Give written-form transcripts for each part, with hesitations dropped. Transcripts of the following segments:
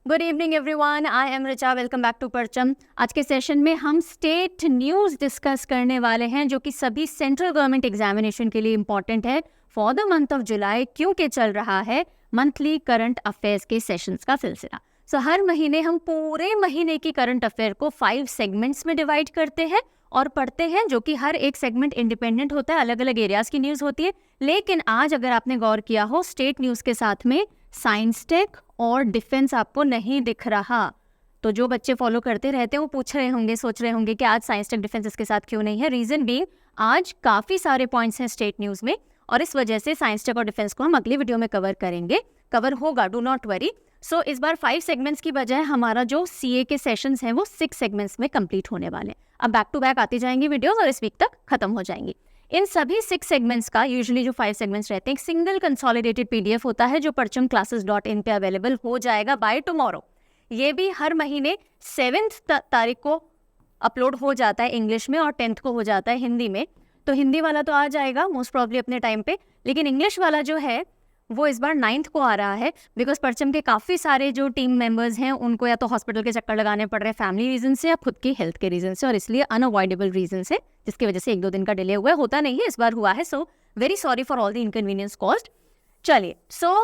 Good evening everyone, I am Richa. Welcome back to Parcham. आज के session में हम स्टेट न्यूज़ डिस्कस करने वाले हैं जो कि सभी सेंट्रल गवर्नमेंट एग्जामिनेशन के लिए इम्पॉर्टेंट है for the month of July, क्योंकि चल रहा है मंथली करंट अफेयर्स के सेशंस का सिलसिला। सो हर महीने हम पूरे महीने की करंट अफेयर को 5 सेगमेंट्स में डिवाइड करते हैं और पढ़ते हैं, जो कि हर एक सेगमेंट इंडिपेंडेंट होता है, अलग अलग एरियाज की न्यूज़ होती है। लेकिन आज अगर आपने गौर किया हो, स्टेट न्यूज़ के साथ में साइंस टेक और डिफेंस आपको नहीं दिख रहा। तो जो बच्चे फॉलो करते रहते हैं वो पूछ रहे होंगे, सोच रहे होंगे कि आज साइंस टेक डिफेंस इसके साथ क्यों नहीं है। रीजन बीइंग आज काफ़ी सारे पॉइंट्स हैं स्टेट न्यूज़ में और इस वजह से साइंस टेक और डिफेंस को हम अगली वीडियो में कवर करेंगे। कवर होगा, डू नॉट वरी। सो इस बार 5 सेगमेंट्स की बजाय हमारा जो सीए के सेशंस हैं वो 6 सेगमेंट्स में कंप्लीट होने वाले हैं। अब बैक टू बैक आती जाएंगी वीडियोस और इस वीक तक खत्म हो जाएंगी। इन सभी 6 सेगमेंट्स का यूजुअली जो 5 सेगमेंट्स रहते हैं, एक सिंगल कंसोलिडेटेड पीडीएफ होता है जो parchamclasses.in पे अवेलेबल हो जाएगा बाय टुमारो। ये भी हर महीने 7th तारीख को अपलोड हो जाता है इंग्लिश में और 10th को हो जाता है हिंदी में। तो हिंदी वाला तो आ जाएगा मोस्ट प्रॉब्ली अपने टाइम पे, लेकिन इंग्लिश वाला जो है वो इस बार 9th को आ रहा है, बिकॉज परचम के काफ़ी सारे जो टीम मेंबर्स हैं उनको या तो हॉस्पिटल के चक्कर लगाने पड़ रहे हैं फैमिली रीजन से या खुद की हेल्थ के रीजन से, और इसलिए अनअवॉइडेबल रीजन से, जिसकी वजह से 1-2 दिन का डिले हुआ है। होता नहीं है, इस बार हुआ है। So very sorry for all the inconvenience caused. चलिए, सो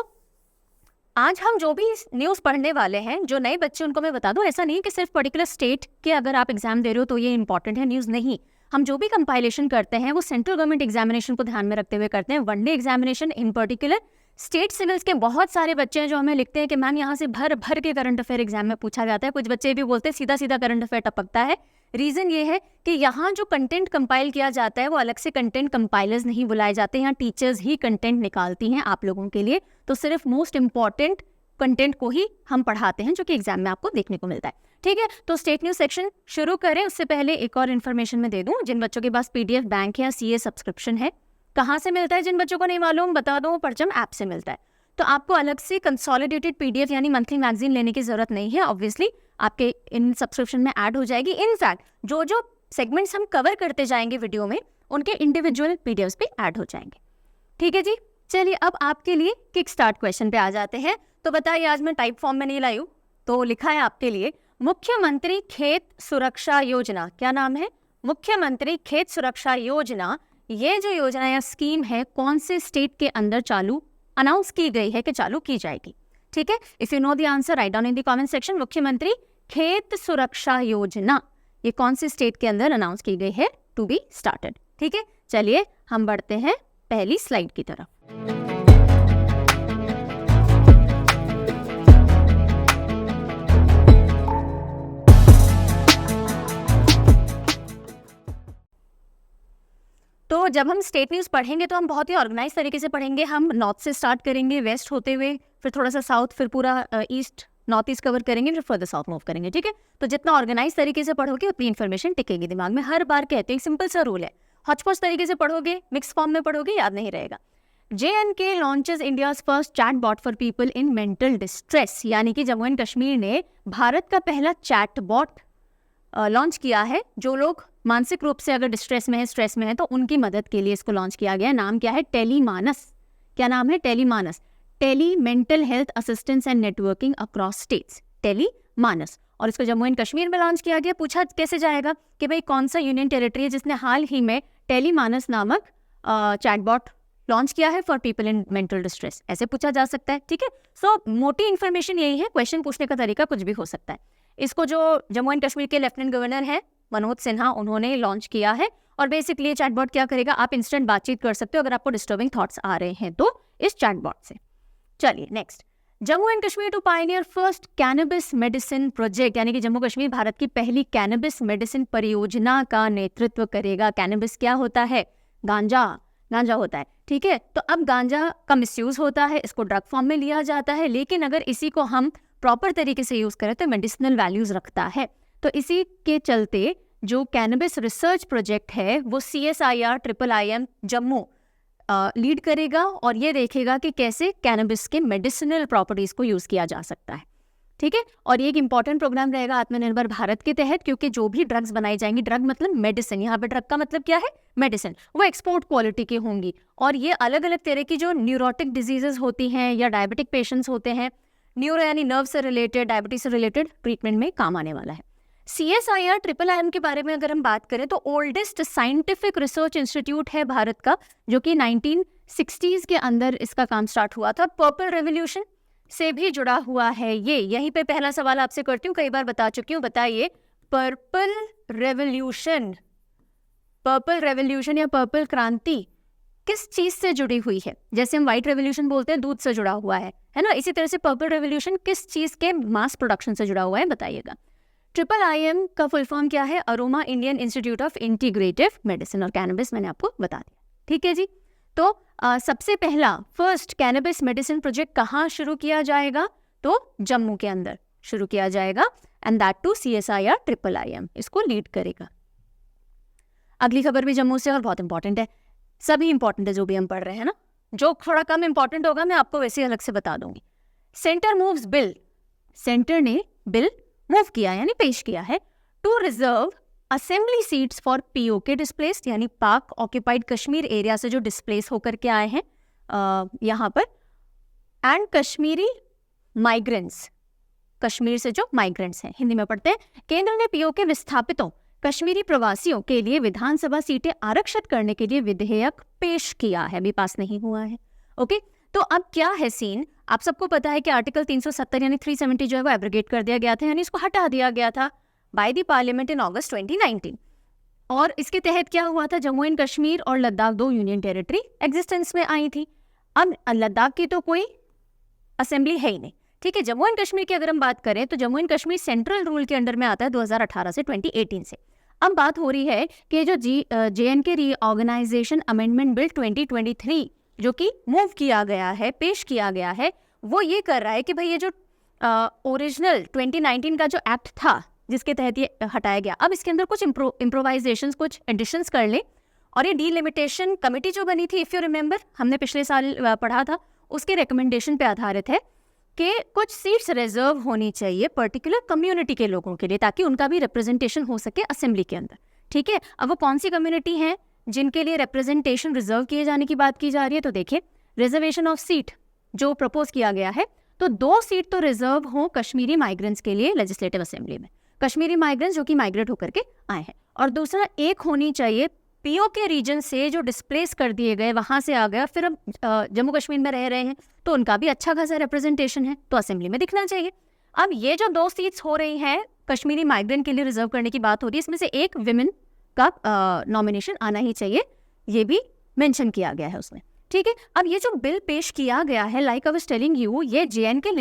आज हम जो भी न्यूज़ पढ़ने वाले हैं, जो नए बच्चे उनको मैं बता दूं, ऐसा नहीं कि सिर्फ पर्टिकुलर स्टेट के अगर आप एग्जाम दे रहे हो तो ये इंपॉर्टेंट है न्यूज़, नहीं। हम जो भी कंपाइलेशन करते हैं वो सेंट्रल गवर्नमेंट एग्जामिनेशन को ध्यान में रखते हुए करते हैं। One day examination in particular, state civils के बहुत सारे बच्चे हैं जो हमें लिखते हैं कि मैम यहाँ से भर भर के करंट अफेयर एग्जाम में पूछा जाता है। कुछ बच्चे भी बोलते हैं सीधा सीधा करंट अफेयर टपकता है। रीज़न ये है कि यहाँ जो कंटेंट कंपाइल किया जाता है वो अलग से कंटेंट कंपाइलर्स नहीं बुलाए जाते, यहाँ टीचर्स ही कंटेंट निकालती हैं आप लोगों के लिए। तो सिर्फ मोस्ट इंपॉर्टेंट कंटेंट को ही हम पढ़ाते हैं जो कि एग्जाम में आपको देखने को मिलता है। ठीक है, तो स्टेट न्यूज़ सेक्शन शुरू करें उससे पहले एक और इन्फॉर्मेशन मैं दे दूं। जिन बच्चों के पास पीडीएफ बैंक है या सीए सब्सक्रिप्शन है, कहाँ से मिलता है जिन बच्चों को नहीं मालूम बता दो, परचम ऐप से मिलता है। तो आपको अलग से कंसोलिडेटेड पीडीएफ यानी मंथली मैगजीन लेने की जरूरत नहीं है। ऑब्वियसली आपके इन सब्सक्रिप्शन में ऐड हो जाएगी। इनफैक्ट जो जो सेगमेंट्स हम कवर करते जाएंगे वीडियो में, उनके इंडिविजुअल पीडीएफ्स भी ऐड हो जाएंगे। ठीक है जी, चलिए अब आपके लिए किक स्टार्ट क्वेश्चन पे आ जाते हैं। तो बताइए, आज मैं टाइप फॉर्म में नहीं लाई हूँ, तो लिखा है आपके लिए मुख्यमंत्री खेत सुरक्षा योजना। क्या नाम है? मुख्यमंत्री खेत सुरक्षा योजना। ये जो योजना या स्कीम है कौन से स्टेट के अंदर चालू अनाउंस की गई है कि चालू की जाएगी? ठीक है, if you know the answer write down in the comment section. मुख्यमंत्री खेत सुरक्षा योजना ये कौन से स्टेट के अंदर अनाउंस की गई है टू बी स्टार्टेड? ठीक है, चलिए हम बढ़ते हैं पहली स्लाइड की तरफ। तो जब हम स्टेट न्यूज़ पढ़ेंगे तो हम बहुत ही ऑर्गेनाइज तरीके से पढ़ेंगे। हम नॉर्थ से स्टार्ट करेंगे, वेस्ट होते हुए, फिर थोड़ा सा साउथ, फिर पूरा ईस्ट नॉर्थ ईस्ट कवर करेंगे, फिर फर्दर साउथ मूव करेंगे। ठीक है, तो जितना ऑर्गेनाइज तरीके से पढ़ोगे उतनी इन्फॉर्मेशन टिकेगी दिमाग में। हर बार कहते हैं, सिंपल सा रूल है, हॉचपॉच तरीके से पढ़ोगे, मिक्स फॉर्म में पढ़ोगे, याद नहीं रहेगा। JNK launches India's first chatbot for people in mental distress, यानी कि जम्मू एंड कश्मीर ने भारत का पहला चैटबॉट लॉन्च किया है। जो लोग मानसिक रूप से अगर डिस्ट्रेस में है, स्ट्रेस में है, तो उनकी मदद के लिए इसको लॉन्च किया गया। नाम क्या है? टेलीमानस। क्या नाम है? Tele MANAS. Tele mental health assistance and networking across states, Tele MANAS. और इसको जम्मू एंड कश्मीर में लॉन्च किया गया। पूछा कैसे जाएगा कि भाई कौन सा यूनियन टेरिटरी है जिसने हाल ही में टेलीमानस नामक चैटबॉट लॉन्च किया है for people in mental distress, ऐसे पूछा जा सकता है। ठीक है, सो मोटी इन्फॉर्मेशन यही है। क्वेश्चन पूछने का तरीका कुछ भी हो सकता है। इसको जो जम्मू एंड कश्मीर के लेफ्टिनेंट गवर्नर हैं मनोज सिन्हा, उन्होंने लॉन्च किया है। और बेसिकली ये चैटबॉट क्या करेगा, आप इंस्टेंट बातचीत कर सकते हो अगर आपको डिस्टर्बिंग थॉट्स आ रहे हैं तो इस चैटबॉट से। चलिए next, Jammu and Kashmir to pioneer first cannabis medicine project, यानी कि जम्मू कश्मीर भारत की पहली कैनबिस मेडिसिन परियोजना का नेतृत्व करेगा। कैनबिस क्या होता है? गांजा, गांजा होता है। ठीक है, तो अब गांजा का मिसयूज होता है, इसको ड्रग फॉर्म में लिया जाता है, लेकिन अगर इसी को हम प्रॉपर तरीके से यूज करें तो मेडिसिनल वैल्यूज रखता है। तो इसी के चलते जो कैनबिस रिसर्च प्रोजेक्ट है वो CSIR IIM जम्मू लीड करेगा और ये देखेगा कि कैसे कैनबिस के मेडिसिनल प्रॉपर्टीज को यूज किया जा सकता है। ठीक है, और ये एक इंपॉर्टेंट प्रोग्राम रहेगा आत्मनिर्भर भारत के तहत, क्योंकि जो भी ड्रग्स बनाई जाएंगी, ड्रग मतलब मेडिसिन, यहाँ पे ड्रग का मतलब क्या है? मेडिसिन, वो एक्सपोर्ट क्वालिटी की होंगी। और ये अलग अलग तरह की जो न्यूरोटिक डिजीजेस होती हैं या डायबिटिक पेशेंट्स होते हैं न्यूरो यानी नर्व से रिलेटेड, डायबिटीज से रिलेटेड ट्रीटमेंट में काम आने वाला है। CSIR IIIM के बारे में अगर हम बात करें तो ओल्डेस्ट साइंटिफिक रिसर्च इंस्टीट्यूट है भारत का, जो कि 1960s के अंदर इसका काम स्टार्ट हुआ था। पर्पल रेवोल्यूशन से भी जुड़ा हुआ है ये। यहीं पे पहला सवाल आपसे करती हूँ, कई बार बता चुकी हूँ, बताइए पर्पल रेवोल्यूशन या पर्पल क्रांति किस चीज से जुड़ी हुई है? जैसे हम व्हाइट रेवोल्यूशन बोलते हैं, दूध से जुड़ा हुआ है ना, इसी तरह से पर्पल रेवोल्यूशन किस चीज के मास प्रोडक्शन से जुड़ा हुआ है, बताइएगा। IIIM का फुल फॉर्म क्या है? Aroma Indian institute of integrative medicine, और कैनबिस मैंने आपको बता दिया, ठीक है जी। तो सबसे पहला फर्स्ट कैनबिस मेडिसिन प्रोजेक्ट कहाँ शुरू किया जाएगा? तो जम्मू के अंदर शुरू किया जाएगा, and that to CSIR IIIM इसको लीड करेगा। अगली खबर भी जम्मू से और बहुत इंपॉर्टेंट है, सभी इंपॉर्टेंट है जो भी हम पढ़ रहे हैं ना। जो थोड़ा कम इंपॉर्टेंट होगा मैं आपको वैसे अलग से बता दूंगी। सेंटर मूव्स बिल, सेंटर ने बिल मूव किया यानी पेश किया है to reserve assembly seats for POK displaced, यानी पाक ऑक्यूपाइड कश्मीर एरिया से जो डिस्प्लेस होकर के आए हैं यहाँ पर, एंड कश्मीरी माइग्रेंट्स, कश्मीर से जो माइग्रेंट्स हैं, हिंदी में पढ़ते हैं। केंद्र ने POK विस्थापितों कश्मीरी प्रवासियों के लिए विधानसभा सीटें आरक्षित करने के लिए विधेयक पेश किया है, अभी पास नहीं हुआ है। ओके, तो अब क्या है सीन? आप सबको पता है कि आर्टिकल 370 यानी 370 जो है वो एब्रोगेट कर दिया गया था, यानी इसको हटा दिया गया था बाय द पार्लियामेंट इन अगस्त 2019। और इसके तहत क्या हुआ था? जम्मू एंड कश्मीर और लद्दाख 2 यूनियन टेरिटरी एग्जिस्टेंस में आई थी। अब लद्दाख की तो कोई असेंबली है ही नहीं, ठीक है। जम्मू एंड कश्मीर की अगर हम बात करें तो Jammu and Kashmir central rule के अंडर में आता है 2018 से 2018 से। अब बात हो रही है कि जो JNK रीऑर्गेनाइजेशन अमेंडमेंट बिल 2023 जो कि मूव किया गया है, पेश किया गया है, वो ये कर रहा है कि भाई ये जो ओरिजिनल 2019 का जो एक्ट था जिसके तहत ये हटाया गया, अब इसके अंदर कुछ इम्प्रोवाइजेशंस, कुछ एडिशंस कर ले। और ये डीलिमिटेशन कमेटी जो बनी थी, इफ़ यू रिमेंबर, हमने पिछले साल पढ़ा था, उसके रिकमेंडेशन पे आधारित है कि कुछ सीट्स रिजर्व होनी चाहिए पर्टिकुलर कम्युनिटी के लोगों के लिए, ताकि उनका भी रिप्रेजेंटेशन हो सके असेंबली के अंदर, ठीक है। अब वो कौन सी कम्युनिटी हैं जिनके लिए रिप्रेजेंटेशन रिजर्व किए जाने की बात की जा रही है? तो देखिए, रिजर्वेशन ऑफ सीट जो प्रपोज किया गया है, तो 2 सीट तो रिजर्व हो कश्मीरी माइग्रेंट्स के लिए लेजिस्लेटिव असेंबली में, कश्मीरी माइग्रेंट्स जो कि माइग्रेट होकर के आए हैं, और दूसरा एक होनी चाहिए POK रीजन से जो डिस्प्लेस कर दिए गए, वहां से आ गया, फिर अब जम्मू कश्मीर में रह रहे हैं, तो उनका भी अच्छा खासा रिप्रेजेंटेशन है, तो असेंबली में दिखना चाहिए। अब ये जो 2 सीट्स हो रही हैं कश्मीरी माइग्रेंट के लिए रिजर्व करने की बात हो रही है, इसमें से एक विमेन का नॉमिनेशन आना ही चाहिए, ये भी मेंशन किया गया है उसमें, ठीक है। अब ये जो बिल पेश किया गया है, like I was telling you, ये JNK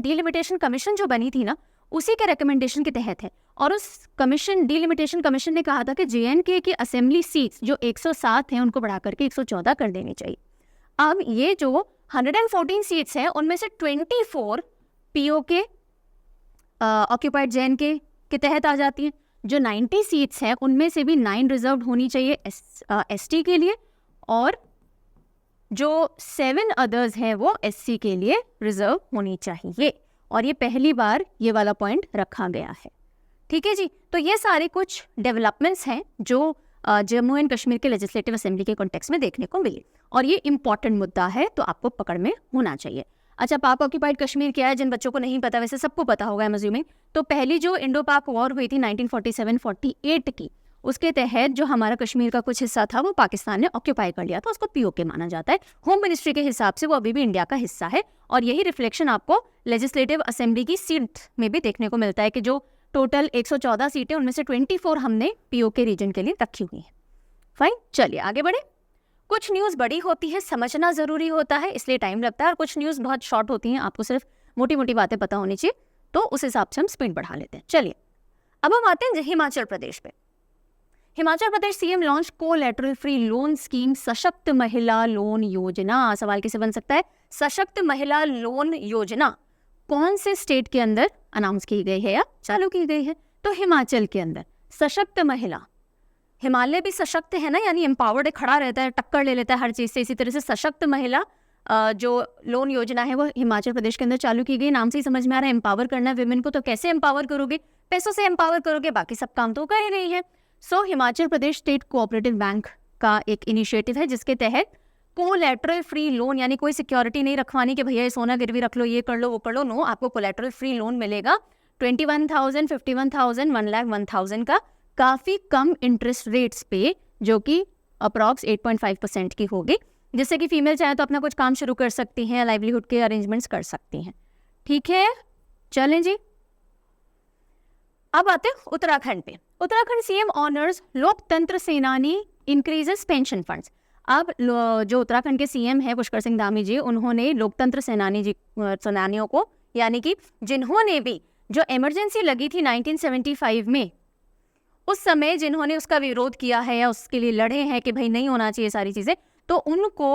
डीलिमिटेशन कमीशन जो बनी थी ना, उसी के रिकमेंडेशन के तहत है। और उस डीलिमिटेशन कमीशन ने कहा था कि JNK की असेंबली सीट्स जो 107 हैं उनको बढ़ा करके 114 कर देनी चाहिए। अब ये जो 114 सीट्स हैं उनमें से 24 POK ऑक्यूपाइड JNK के तहत आ जाती हैं। जो 90 सीट्स हैं उनमें से भी 9 रिजर्व होनी चाहिए ST के लिए, और जो 7 अदर्स हैं वो SC के लिए रिजर्व होनी चाहिए। और ये पहली बार ये वाला पॉइंट रखा गया है, ठीक है जी। तो ये सारे कुछ डेवलपमेंट्स हैं जो जम्मू एंड कश्मीर के लेजिस्लेटिव असेंबली के कॉन्टेक्स्ट में देखने को मिली, और ये इंपॉर्टेंट मुद्दा है, तो आपको पकड़ में होना चाहिए। अच्छा, पाक ऑक्यूपाइड कश्मीर क्या है? जिन बच्चों को नहीं पता, वैसे सबको पता होगा, आई एम अज्यूमिंग। तो पहली जो इंडो पाक वॉर हुई थी 1947-48 की, उसके तहत जो हमारा कश्मीर का कुछ हिस्सा था वो पाकिस्तान ने ऑक्यूपाई कर लिया था, उसको POK माना जाता है। होम मिनिस्ट्री के हिसाब से वो अभी भी इंडिया का हिस्सा है, और यही रिफ्लेक्शन आपको लेजिस्लेटिव असेंबली की सीट में भी देखने को मिलता है कि जो टोटल 114 सीटें उनमें से 24 हमने POK रीजन के लिए रखी हुई हैं। फाइन, चलिए आगे बढ़े। कुछ न्यूज़ बड़ी होती है, समझना ज़रूरी होता है, इसलिए टाइम लगता है, और कुछ न्यूज़ बहुत शॉर्ट होती हैं, आपको सिर्फ मोटी मोटी बातें पता होनी चाहिए, तो उस हिसाब से हम स्पीड बढ़ा लेते हैं। चलिए अब हम आते हैं हिमाचल प्रदेश पे। Himachal Pradesh CM launch collateral free loan scheme सशक्त महिला लोन योजना। सवाल कैसे बन सकता है? सशक्त महिला लोन योजना कौन से स्टेट के अंदर अनाउंस की गई है या चालू की गई है? तो हिमाचल के अंदर। सशक्त महिला, हिमालय भी सशक्त है ना, यानी एम्पावर्ड, खड़ा रहता है, टक्कर ले लेता है हर चीज़ से। इसी तरह से सशक्त महिला जो लोन योजना है वो हिमाचल प्रदेश के अंदर चालू की गई। नाम से ही समझ में आ रहा है एम्पावर करना है विमेन को, तो कैसे एम्पावर करोगे? पैसों से एम्पावर करोगे, बाकी सब काम तो कर ही रही है। सो Himachal Pradesh state cooperative bank का एक इनिशिएटिव है जिसके तहत कोलैटरल फ्री लोन, यानी कोई सिक्योरिटी नहीं रखवानी कि भैया ये सोना गिरवी रख लो, ये कर लो, वो कर लो। नो, आपको कोलैटरल फ्री लोन मिलेगा 21,000, 51,000, 1,01,000 का, काफ़ी कम इंटरेस्ट रेट्स पे, जो कि अप्रॉक्स 8.5% की होगी, जिससे कि फीमेल चाहे तो अपना कुछ काम शुरू कर सकती हैं, लाइवलीहुड के अरेंजमेंट्स कर सकती हैं। ठीक है, चलें जी। अब आते हैं उत्तराखंड पे। उत्तराखंड सीएम ऑनर्स लोकतंत्र सेनानी इंक्रीजेस पेंशन फंड्स। अब जो उत्तराखंड के सीएम है पुष्कर सिंह धामी जी, उन्होंने लोकतंत्र सेनानियों को, यानी कि जिन्होंने भी, जो इमरजेंसी लगी थी 1975 में, उस समय जिन्होंने उसका विरोध किया है या उसके लिए लड़े हैं कि भाई नहीं होना चाहिए सारी चीज़ें, तो उनको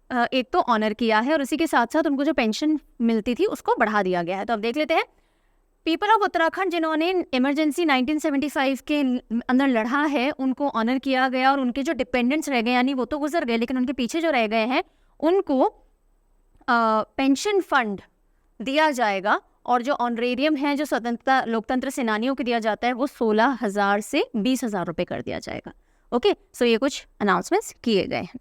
एक तो ऑनर किया है और उसी के साथ साथ उनको जो पेंशन मिलती थी उसको बढ़ा दिया गया है। तो अब देख लेते हैं, पीपल ऑफ उत्तराखंड जिन्होंने इमरजेंसी 1975 के अंदर लड़ा है, उनको ऑनर किया गया, और उनके जो डिपेंडेंट्स रह गए, यानी वो तो गुजर गए, लेकिन उनके पीछे जो रह गए हैं उनको पेंशन फंड दिया जाएगा। और जो ऑनरेरियम है जो स्वतंत्रता लोकतंत्र सेनानियों को दिया जाता है, वो 16,000 से 20,000 रुपये कर दिया जाएगा। ओके, सो ये कुछ अनाउंसमेंट्स किए गए हैं।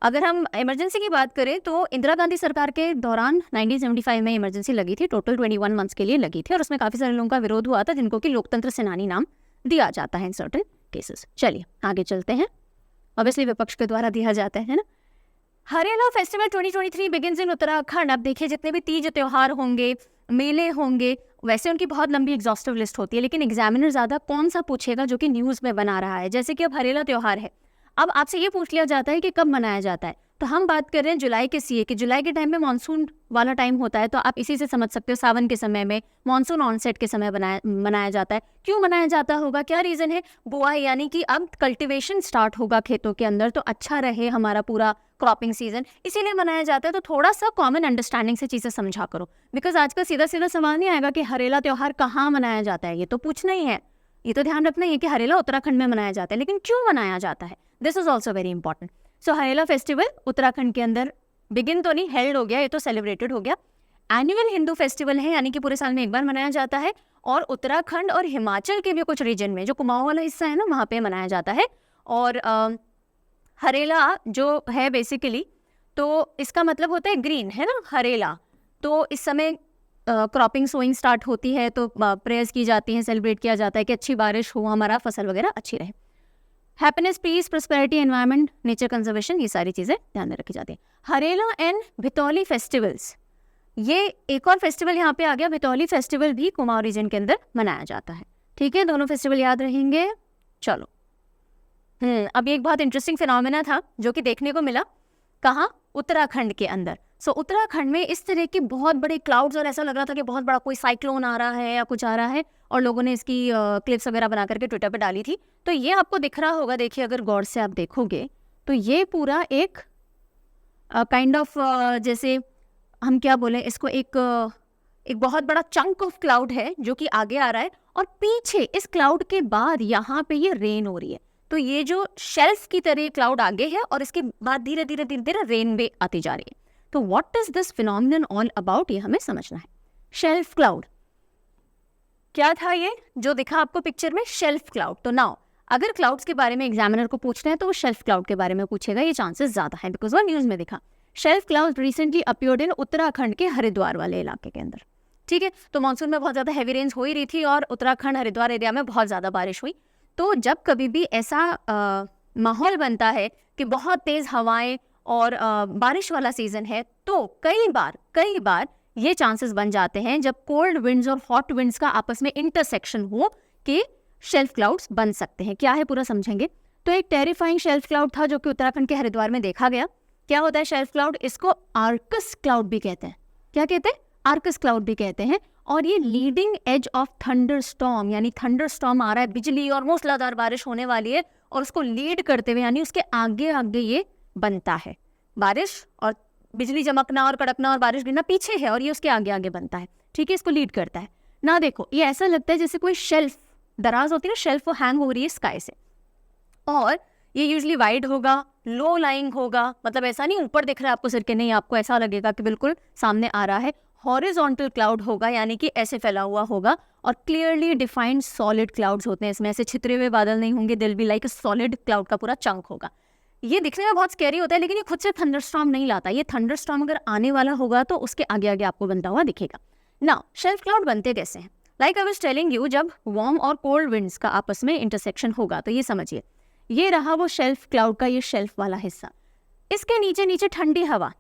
अगर हम इमरजेंसी की बात करें तो इंदिरा गांधी सरकार के दौरान 1975 में इमरजेंसी लगी थी, टोटल 21 मंथ्स के लिए लगी थी, और उसमें काफ़ी सारे लोगों का विरोध हुआ था, जिनको कि लोकतंत्र सेनानी नाम दिया जाता है इन सर्टेन केसेस। चलिए आगे चलते हैं। ऑब्वियसली विपक्ष के द्वारा दिया जाता है ना। Harela festival 2023 begins in Uttarakhand. अब देखिए, जितने भी तीज त्योहार होंगे, मेले होंगे, वैसे उनकी बहुत लंबी एग्जॉस्टिव लिस्ट होती है, लेकिन एग्जामिनर ज़्यादा कौन सा पूछेगा जो कि न्यूज़ में बना रहा है। जैसे कि अब हरेला त्यौहार है, अब आपसे ये पूछ लिया जाता है कि कब मनाया जाता है, तो हम बात कर रहे हैं जुलाई के सीए कि जुलाई के टाइम में मानसून वाला टाइम होता है, तो आप इसी से समझ सकते हो सावन के समय में, मानसून ऑनसेट के समय मनाया जाता है। क्यों मनाया जाता होगा, क्या रीज़न है? बुआई, यानी कि अब कल्टिवेशन स्टार्ट होगा खेतों के अंदर, तो अच्छा रहे हमारा पूरा क्रॉपिंग सीजन, इसीलिए मनाया जाता है। तो थोड़ा सा कॉमन अंडरस्टैंडिंग से चीज़ें समझा करो, बिकॉज आज का सीधा सीधा सवाल नहीं आएगा कि हरेला त्यौहार कहाँ मनाया जाता है, ये तो पूछना ही है, ये तो ध्यान रखना ही है कि हरेला उत्तराखंड में मनाया जाता है, लेकिन क्यों मनाया जाता है, this is also very important. So Harela festival Uttarakhand के अंदर बिगिन तो नहीं, हेल्ड हो गया, ये तो सेलिब्रेटेड हो गया। एनुअल हिंदू फेस्टिवल है, यानी कि पूरे साल में एक बार मनाया जाता है, और उत्तराखंड और हिमाचल के भी कुछ रीजन में, जो कुमाऊं वाला हिस्सा है ना, वहाँ पे मनाया जाता है। और हरेला जो है बेसिकली, तो इसका मतलब होता है ग्रीन, है ना, हरेला। तो इस समय क्रॉपिंग सोइंग स्टार्ट होती है, तो प्रेयर्स की जाती हैं, सेलिब्रेट किया जाता है कि अच्छी बारिश हो, हमारा फसल वगैरह अच्छी रहे। Happiness, peace, prosperity, environment, nature conservation, ये सारी चीज़ें ध्यान में रखी जाती हैं। हरेला एंड भितौली फेस्टिवल्स, ये एक और फेस्टिवल यहाँ पे आ गया। भितौली फेस्टिवल भी कुमाऊं रीजन के अंदर मनाया जाता है। ठीक है, दोनों फेस्टिवल याद रहेंगे। चलो, अब एक बहुत इंटरेस्टिंग फिनोमेना था जो कि देखने को मिला, कहाँ? उत्तराखंड के अंदर। सो उत्तराखंड में इस तरह के बहुत बड़े क्लाउड्स, और ऐसा लग रहा था कि बहुत बड़ा कोई साइक्लोन आ रहा है या कुछ आ रहा है, और लोगों ने इसकी क्लिप्स वगैरह बना करके ट्विटर पे डाली थी। तो ये आपको दिख रहा होगा, देखिए अगर गौर से आप देखोगे तो ये पूरा एक काइंड ऑफ जैसे हम क्या बोले इसको, एक बहुत बड़ा चंक ऑफ क्लाउड है जो कि आगे आ रहा है, और पीछे इस क्लाउड के बाद यहाँ पे ये रेन हो रही है। तो ये जो शेल्फ की तरह क्लाउड आगे है, और इसके बाद धीरे धीरे धीरे धीरे रेन भी आती जा रही है। तो what is this phenomenon all about, ये हमें समझना है। शेल्फ क्लाउड क्या था, ये जो दिखा आपको पिक्चर में, शेल्फ क्लाउड। तो नाउ अगर क्लाउड्स के बारे में एग्जामिनर को पूछना है तो वो शेल्फ क्लाउड के बारे में पूछेगा, ये चांसेस ज्यादा है, बिकॉज वो न्यूज में दिखा। Shelf cloud recently appeared in Uttarakhand के हरिद्वार वाले इलाके के अंदर। ठीक है, तो मानसून में बहुत ज्यादा हैवी रेंज हो ही रही थी, और उत्तराखंड हरिद्वार एरिया में बहुत ज्यादा बारिश हुई। तो जब कभी भी ऐसा माहौल बनता है कि बहुत तेज हवाएं और बारिश वाला सीजन है, तो कई बार ये चांसेस बन जाते हैं जब कोल्ड विंड्स और हॉट विंड्स का आपस में इंटरसेक्शन हो कि शेल्फ क्लाउड्स बन सकते हैं। क्या है पूरा समझेंगे। तो एक टेरिफाइंग शेल्फ क्लाउड था जो कि उत्तराखंड के हरिद्वार में देखा गया। क्या होता है शेल्फ क्लाउड? इसको आर्कस क्लाउड भी कहते हैं। क्या कहते हैं? आर्कस क्लाउड भी कहते हैं। और ये leading edge of thunder storm, यानी थंडर स्टॉर्म आ रहा है, बिजली और मूसलाधार बारिश होने वाली है, और उसको लीड करते हुए, यानी उसके आगे आगे ये बनता है। बारिश और बिजली चमकना और कड़कना और बारिश गिरना पीछे है, और ये उसके आगे आगे बनता है। ठीक है, इसको लीड करता है ना। देखो, ये ऐसा लगता है जैसे कोई शेल्फ, दराज होती है ना शेल्फ, वो हैंग हो रही है स्काई से, और ये यूजली वाइड होगा, लो लाइंग होगा, मतलब ऐसा नहीं ऊपर दिख रहा है आपको सिर के, नहीं, आपको ऐसा लगेगा कि बिल्कुल सामने आ रहा है। हॉरिजॉन्टल क्लाउड होगा, यानी कि ऐसे फैला हुआ होगा, और क्लियरली डिफाइंड सॉलिड क्लाउड्स होते हैं इसमें, ऐसे छितरे हुए बादल नहीं होंगे, दिल भी लाइक सॉलिड क्लाउड का पूरा चंक होगा। ये दिखने में बहुत स्कैरी होता है, लेकिन ये खुद से थंडरस्टॉर्म नहीं लाता। ये थंडरस्टॉर्म अगर आने वाला होगा तो उसके आगे आगे आपको बनता हुआ दिखेगा। नाउ शेल्फ क्लाउड बनते कैसे हैं? Like I was telling you, जब वार्म और कोल्ड विंड्स का आपस में इंटरसेक्शन होगा तो ये समझिए, ये रहा वो शेल्फ क्लाउड का ये शेल्फ वाला हिस्सा। इसके नीचे नीचे ठंडी हवा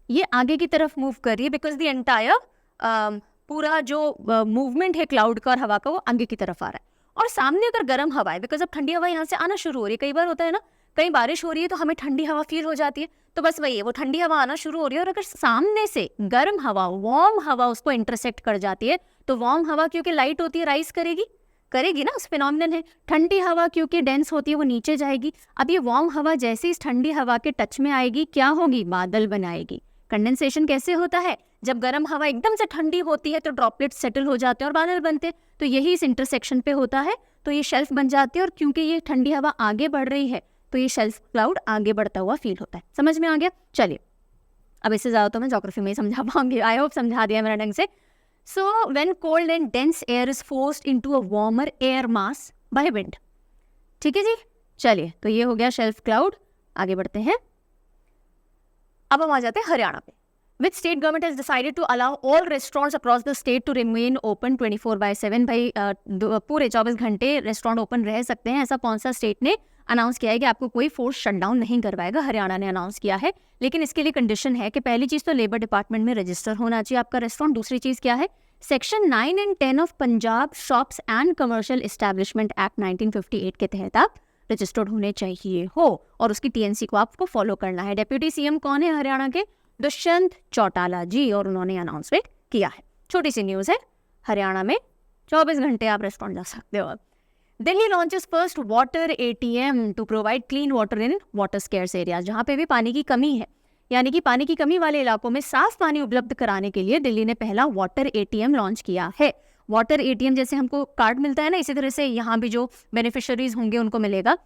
ये आगे की तरफ मूव कर रही है, बिकॉज द एंटायर पूरा जो मूवमेंट है क्लाउड का और हवा का वो आगे की तरफ आ रहा है। और सामने अगर गर्म हवा है, बिकॉज अब ठंडी हवा यहाँ से आना शुरू हो रही है। कई बार होता है ना, कहीं बारिश हो रही है तो हमें ठंडी हवा फील हो जाती है, तो बस वही है, वो ठंडी हवा आना शुरू हो रही है। और अगर सामने से गर्म हवा, वार्म हवा उसको इंटरसेक्ट कर जाती है, तो वार्म हवा क्योंकि लाइट होती है राइज करेगी ना, उस फिनोमिनन है। ठंडी हवा क्योंकि डेंस होती है वो नीचे जाएगी। अब ये वार्म हवा जैसे इस ठंडी हवा के टच में आएगी, क्या होगी? बादल बनाएगी। कंडेंसेशन कैसे होता है? जब गर्म हवा एकदम से ठंडी होती है तो ड्रॉपलेट्स सेटल हो जाते हैं और बादल बनते हैं। तो यही इस इंटरसेक्शन पे होता है, तो ये शेल्फ बन जाती है। और क्योंकि ये ठंडी हवा आगे बढ़ रही है तो ये शेल्फ क्लाउड आगे बढ़ता हुआ फील होता है। समझ में आ गया? चलिए, अब इससे ज़्यादा तो मैं ज्योग्राफी में ही समझा पाऊंगी। आई होप समझा दिया मेरा ढंग से। So when cold and dense air is forced into a warmer air mass by wind, ठीक है जी। चलिए, तो ये हो गया शेल्फ क्लाउड। आगे बढ़ते हैं। अब हम आ जाते हैं हरियाणा पे। Which state government has decided to allow all restaurants across the state to remain open 24/7? भाई पूरे 24 घंटे रेस्टोरेंट ओपन रह सकते हैं, ऐसा कौन सा स्टेट ने अनाउंस किया है कि आपको कोई फोर्स शटडाउन नहीं करवाएगा? हरियाणा ने अनाउंस किया है, लेकिन इसके लिए कंडीशन है कि पहली चीज़ तो लेबर डिपार्टमेंट में रजिस्टर होना चाहिए आपका रेस्टोरेंट। दूसरी चीज़ क्या है? Section 9 and 10 of Punjab shops and commercial establishment act 1958 के तहत आप रजिस्टर्ड होने चाहिए हो, और उसकी टीएनसी को आपको फॉलो करना है। डेप्यूटी सीएम कौन है हरियाणा के? दुष्यंत चौटाला जी, और उन्होंने अनाउंसमेंट किया है। छोटी सी न्यूज़ है, हरियाणा में 24 घंटे आप रेस्टोरेंट जा सकते हो। Delhi launches first water ATM to provide clean water in water scarce area. जहाँ पे भी पानी की कमी है, यानी कि पानी की कमी वाले इलाकों में साफ पानी उपलब्ध कराने के लिए दिल्ली ने पहला वाटर एटीएम लॉन्च किया है। वाटर एटीएम जैसे हमको कार्ड मिलता है ना, इसी तरह से यहाँ भी जो बेनिफिशरीज होंगे उनको मिलेगा,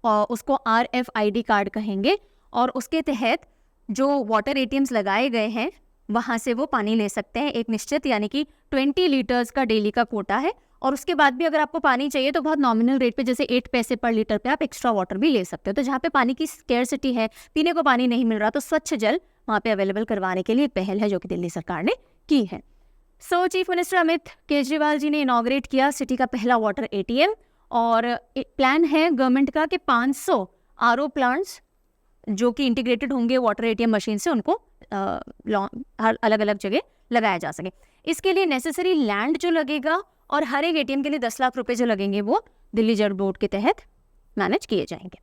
और उसको RFID कार्ड कहेंगे। और उसके तहत जो वाटर एटीएम्स लगाए गए हैं वहाँ से वो पानी ले सकते हैं, एक निश्चित यानी कि 20 लीटर्स का डेली का कोटा है। और उसके बाद भी अगर आपको पानी चाहिए तो बहुत नॉमिनल रेट पे, जैसे 8 पैसे पर लीटर पे आप एक्स्ट्रा वाटर भी ले सकते हो। तो जहाँ पे पानी की स्केर्सिटी है, पीने को पानी नहीं मिल रहा, तो स्वच्छ जल वहाँ पे अवेलेबल करवाने के लिए एक पहल है जो कि दिल्ली सरकार ने की है। So chief minister Amit Kejriwal ji ने इनॉग्रेट किया सिटी का पहला वाटर एटीएम, और प्लान है गवर्नमेंट का कि 500 RO प्लांट्स जो कि इंटीग्रेटेड होंगे वाटर एटीएम मशीन से, उनको हर अलग अलग जगह लगाया जा सके। इसके लिए नेसेसरी लैंड जो लगेगा और हर एक एटीएम के लिए 10 लाख रुपए जो लगेंगे वो दिल्ली जल बोर्ड के तहत मैनेज किए जाएंगे।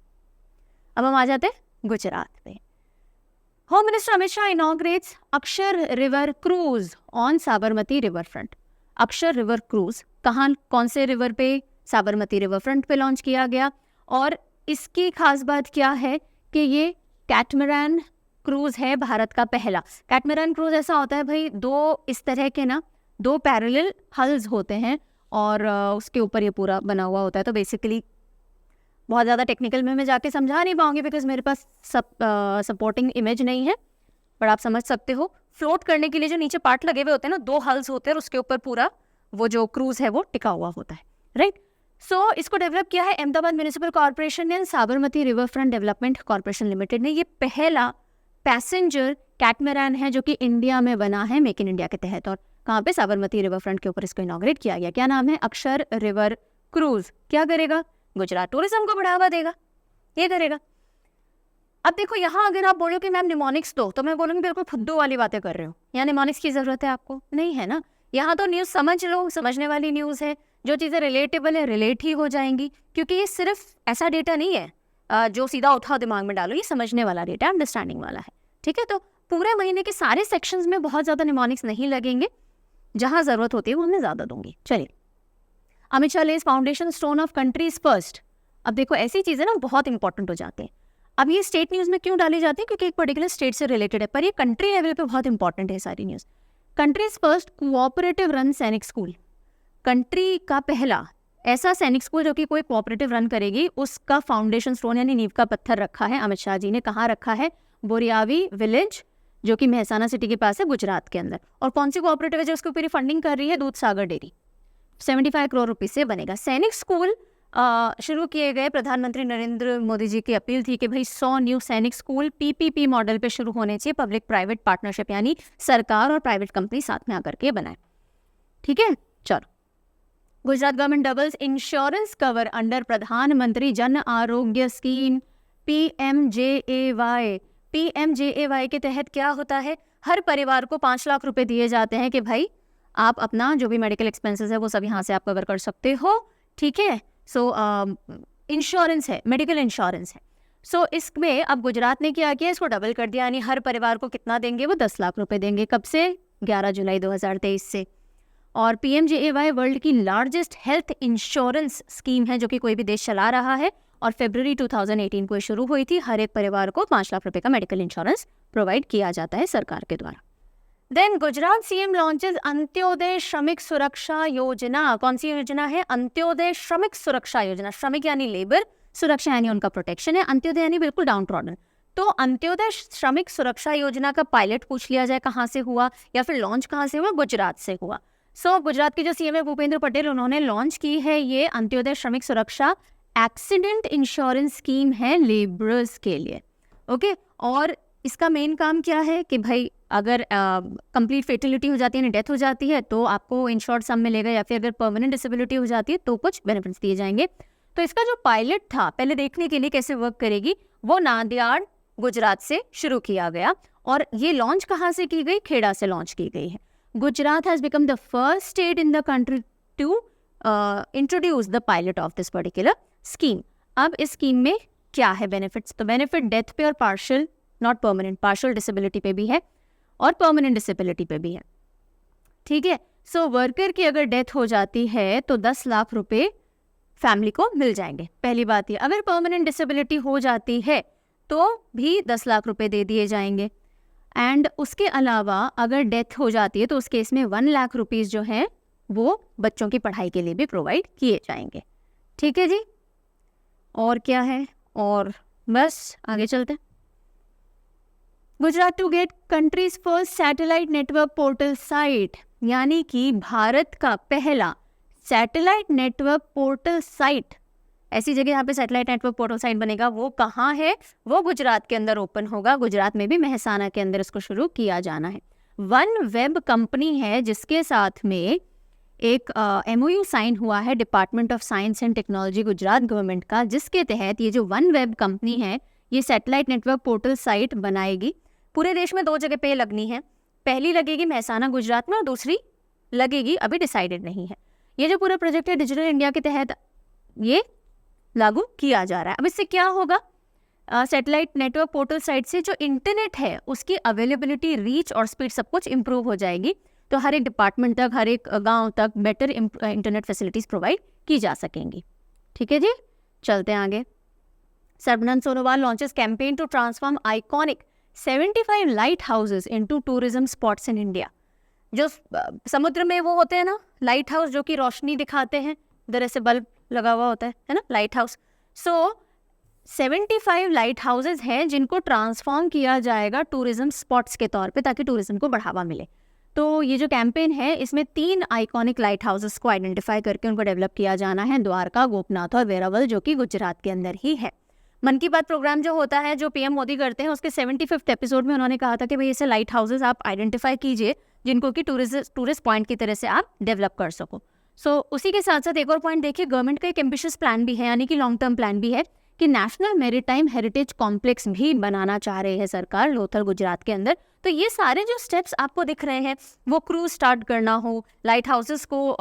अब हम आ जाते हैं गुजरात पे। Home minister Amit Shah inaugurates Akshar river cruise on Sabarmati river front. Akshar river cruise कहाँ, कौन से रिवर पे? साबरमती रिवर फ्रंट पे लॉन्च किया गया। और इसकी खास बात क्या है कि ये कैटमरान क्रूज है भारत का पहला। कैटमरान क्रूज ऐसा होता है भाई, दो इस तरह के ना, दो पैरेलल हल्स होते हैं और उसके ऊपर ये पूरा बना हुआ होता है। तो बेसिकली बहुत ज़्यादा टेक्निकल में मैं जाके समझा नहीं पाऊंगी बिकॉज मेरे पास सपोर्टिंग इमेज नहीं है, पर आप समझ सकते हो। फ्लोट करने के लिए जो नीचे पार्ट लगे हुए होते हैं ना, 2 हल्स होते हैं और उसके ऊपर पूरा वो जो क्रूज है वो टिका हुआ होता है, राइट। सो इसको डेवलप किया है अहमदाबाद म्यूनिसिपल कॉर्पोरेशन ने, Sabarmati river front development corporation limited ने। ये पहला पैसेंजर कैटमरान है जो कि इंडिया में बना है मेक इन इंडिया के तहत, और कहाँ पे? साबरमती रिवर फ्रंट के ऊपर इसको इनॉग्रेट किया गया। क्या नाम है? अक्षर रिवर क्रूज। क्या करेगा? गुजरात टूरिज्म को बढ़ावा देगा, ये करेगा। अब देखो यहाँ अगर आप बोलो कि मैम निमोनिक्स दो, तो मैं बोलूँगी बिल्कुल फुद्दू वाली बातें कर रहे हो, यहाँ निमोनिक्स की ज़रूरत है आपको? नहीं है ना। यहाँ तो न्यूज़ समझ लो, समझने वाली न्यूज़ है, जो चीज़ें रिलेटेबल है रिलेट ही हो जाएंगी, क्योंकि ये सिर्फ ऐसा डेटा नहीं है जो सीधा उठाओ दिमाग में डालो, ये समझने वाला डेटा, अंडरस्टैंडिंग वाला है, ठीक है। तो पूरे महीने के सारे सेक्शंस में बहुत ज़्यादा निमोनिक्स नहीं लगेंगे, जहाँ ज़रूरत होती है वो मैं ज़्यादा दूंगी। चलिए, Amit Shah lays foundation stone of countries first. अब देखो ऐसी चीज़ें ना बहुत इंपॉर्टेंट हो जाती हैं। अब ये स्टेट न्यूज़ में क्यों डाली जाती है? क्योंकि एक पर्टिकुलर स्टेट से रिलेटेड है, पर ये कंट्री लेवल पे बहुत इंपॉर्टेंट है सारी news. Countries first cooperative run सैनिक स्कूल। कंट्री का पहला ऐसा सैनिक स्कूल जो कि कोई कोऑपरेटिव रन करेगी, उसका फाउंडेशन स्टोन यानी नींव का पत्थर रखा है अमित शाह जी ने। कहाँ रखा है? बोरियावी विलेज, जो कि मेहसाना सिटी के पास है, गुजरात के अंदर। और कौन सी कोऑपरेटिव है जो उसके ऊपर फंडिंग कर रही है? दूध सागर डेयरी। 75 करोड़ रुपीज से बनेगा। सैनिक स्कूल शुरू किए गए प्रधानमंत्री नरेंद्र मोदी जी की अपील थी कि भाई 100 न्यू सैनिक स्कूल पीपीपी मॉडल पे शुरू होने चाहिए, पब्लिक प्राइवेट पार्टनरशिप, यानी सरकार और प्राइवेट कंपनी साथ में आकर के बनाए। ठीक है, चलो। Gujarat government doubles insurance cover under प्रधानमंत्री Jan Arogya scheme PMJAY। PMJAY के तहत क्या होता है, हर परिवार को 5 लाख रुपए दिए जाते हैं कि भाई आप अपना जो भी मेडिकल एक्सपेंसेस है वो सब यहाँ से आप कवर कर सकते हो। ठीक है, सो इंश्योरेंस है, मेडिकल इंश्योरेंस है। सो इसमें अब गुजरात ने क्या किया, इसको डबल कर दिया, यानी हर परिवार को कितना देंगे, वो 10 लाख रुपए देंगे। कब से? 11 जुलाई 2023 से। और PMJAY वर्ल्ड की लार्जेस्ट हेल्थ इंश्योरेंस स्कीम है जो कि कोई भी देश चला रहा है, और फरवरी 2018 को शुरू हुई थी। हर एक परिवार को 5 लाख रुपए का मेडिकल इंश्योरेंस प्रोवाइड किया जाता है सरकार के द्वारा। Then Gujarat CM launches Antyodaya Shramik Suraksha योजना। कौन सी योजना है? अंत्योदय श्रमिक सुरक्षा योजना। श्रमिक यानी लेबर, सुरक्षा यानी उनका प्रोटेक्शन है, अंत्योदय यानी बिल्कुल डाउन ट्रॉडन। तो अंत्योदय श्रमिक सुरक्षा योजना का पायलट पूछ लिया जाए कहाँ से हुआ या फिर लॉन्च कहाँ से हुआ? गुजरात से हुआ। सो गुजरात के जो CM है भूपेंद्र पटेल, उन्होंने लॉन्च की है ये अंत्योदय श्रमिक सुरक्षा एक्सीडेंट इंश्योरेंस स्कीम है लेबरर्स के लिए। ओके, और इसका मेन काम क्या है कि भाई अगर कंप्लीट फेटिलिटी हो जाती है, डेथ हो जाती है, तो आपको इंश्योर्ड सम मिलेगा, या फिर अगर परमानेंट डिसेबिलिटी हो जाती है तो कुछ बेनिफिट्स दिए जाएंगे। तो इसका जो पायलट था, पहले देखने के लिए कैसे वर्क करेगी, वो नांदेड़ गुजरात से शुरू किया गया। और ये लॉन्च कहाँ से की गई? खेड़ा से लॉन्च की गई है। Gujarat has become the first state in the country to introduce the pilot of this particular scheme. अब इस स्कीम में क्या है बेनिफिट्स? तो बेनिफिट डेथ पे और partial, not permanent, partial disability पे भी है और परमानेंट डिसेबिलिटी पे भी है। ठीक है, सो वर्कर की अगर डेथ हो जाती है तो 10 लाख रुपए फैमिली को मिल जाएंगे। पहली बात ये, अगर परमानेंट डिसेबिलिटी हो जाती है तो भी 10 लाख रुपए दे दिए जाएंगे। एंड उसके अलावा अगर डेथ हो जाती है तो उस केस में 1 लाख रुपीस जो है वो बच्चों की पढ़ाई के लिए भी प्रोवाइड किए जाएंगे। ठीक है जी, और क्या है? और बस आगे चलते हैं। Gujarat to get country's first satellite network portal site, यानी कि भारत का पहला सैटेलाइट नेटवर्क पोर्टल साइट। ऐसी जगह यहाँ पे सैटेलाइट नेटवर्क पोर्टल साइट बनेगा, वो कहाँ है? वो गुजरात के अंदर ओपन होगा। गुजरात में भी मेहसाना के अंदर इसको शुरू किया जाना है। वन वेब कंपनी है जिसके साथ में एक MOU साइन हुआ है department of science and technology Gujarat government का, जिसके तहत ये जो वन वेब कंपनी है ये सैटेलाइट नेटवर्क पोर्टल साइट बनाएगी। पूरे देश में 2 जगह पे लगनी है, पहली लगेगी मेहसाना गुजरात में और दूसरी लगेगी, अभी डिसाइडेड नहीं है। ये जो पूरा प्रोजेक्ट है डिजिटल इंडिया के तहत ये लागू किया जा रहा है। अब इससे क्या होगा? सैटेलाइट नेटवर्क पोर्टल साइट से जो इंटरनेट है उसकी अवेलेबिलिटी, रीच और स्पीड सब कुछ इंप्रूव हो जाएगी। तो हर एक डिपार्टमेंट तक, हर एक गांव तक बेटर इंटरनेट फैसिलिटीज प्रोवाइड की जा सकेंगी। ठीक है जी, चलते हैं आगे। Sarbananda Sonowal launches campaign to transform iconic 75 light houses into tourism spots in India. जो समुद्र में वो होते हैं ना लाइट हाउस, जो कि रोशनी दिखाते हैं, इधर ऐसे बल्ब लगा हुआ होता है ना, लाइट हाउस। सो 75 लाइट हाउसेज हैं जिनको ट्रांसफॉर्म किया जाएगा टूरिज्म स्पॉट्स के तौर पे, ताकि टूरिज्म को बढ़ावा मिले। तो ये जो कैंपेन है इसमें 3 आइकॉनिक लाइट हाउसेस को आइडेंटिफाई करके उनको डेवलप किया जाना है, द्वारका, गोपनाथ और वेरावल, जो कि गुजरात के अंदर ही है। मन की बात प्रोग्राम जो होता है, जो PM मोदी करते हैं, उसके 75th एपिसोड में उन्होंने कहा था कि भाई ऐसे लाइट हाउसेस आप आइडेंटिफाई कीजिए जिनको कि टूरिस्ट पॉइंट की तरह से आप डेवलप कर सको। सो उसी के साथ साथ एक और पॉइंट देखिए, गवर्नमेंट का एक एम्बिशियस प्लान भी है, यानी कि लॉन्ग टर्म प्लान भी है कि नेशनल मैरीटाइम हेरिटेज कॉम्प्लेक्स भी बनाना चाह रही है सरकार लोथल गुजरात के अंदर। तो ये सारे जो स्टेप्स आपको दिख रहे हैं, वो क्रूज स्टार्ट करना हो, लाइट हाउसेस को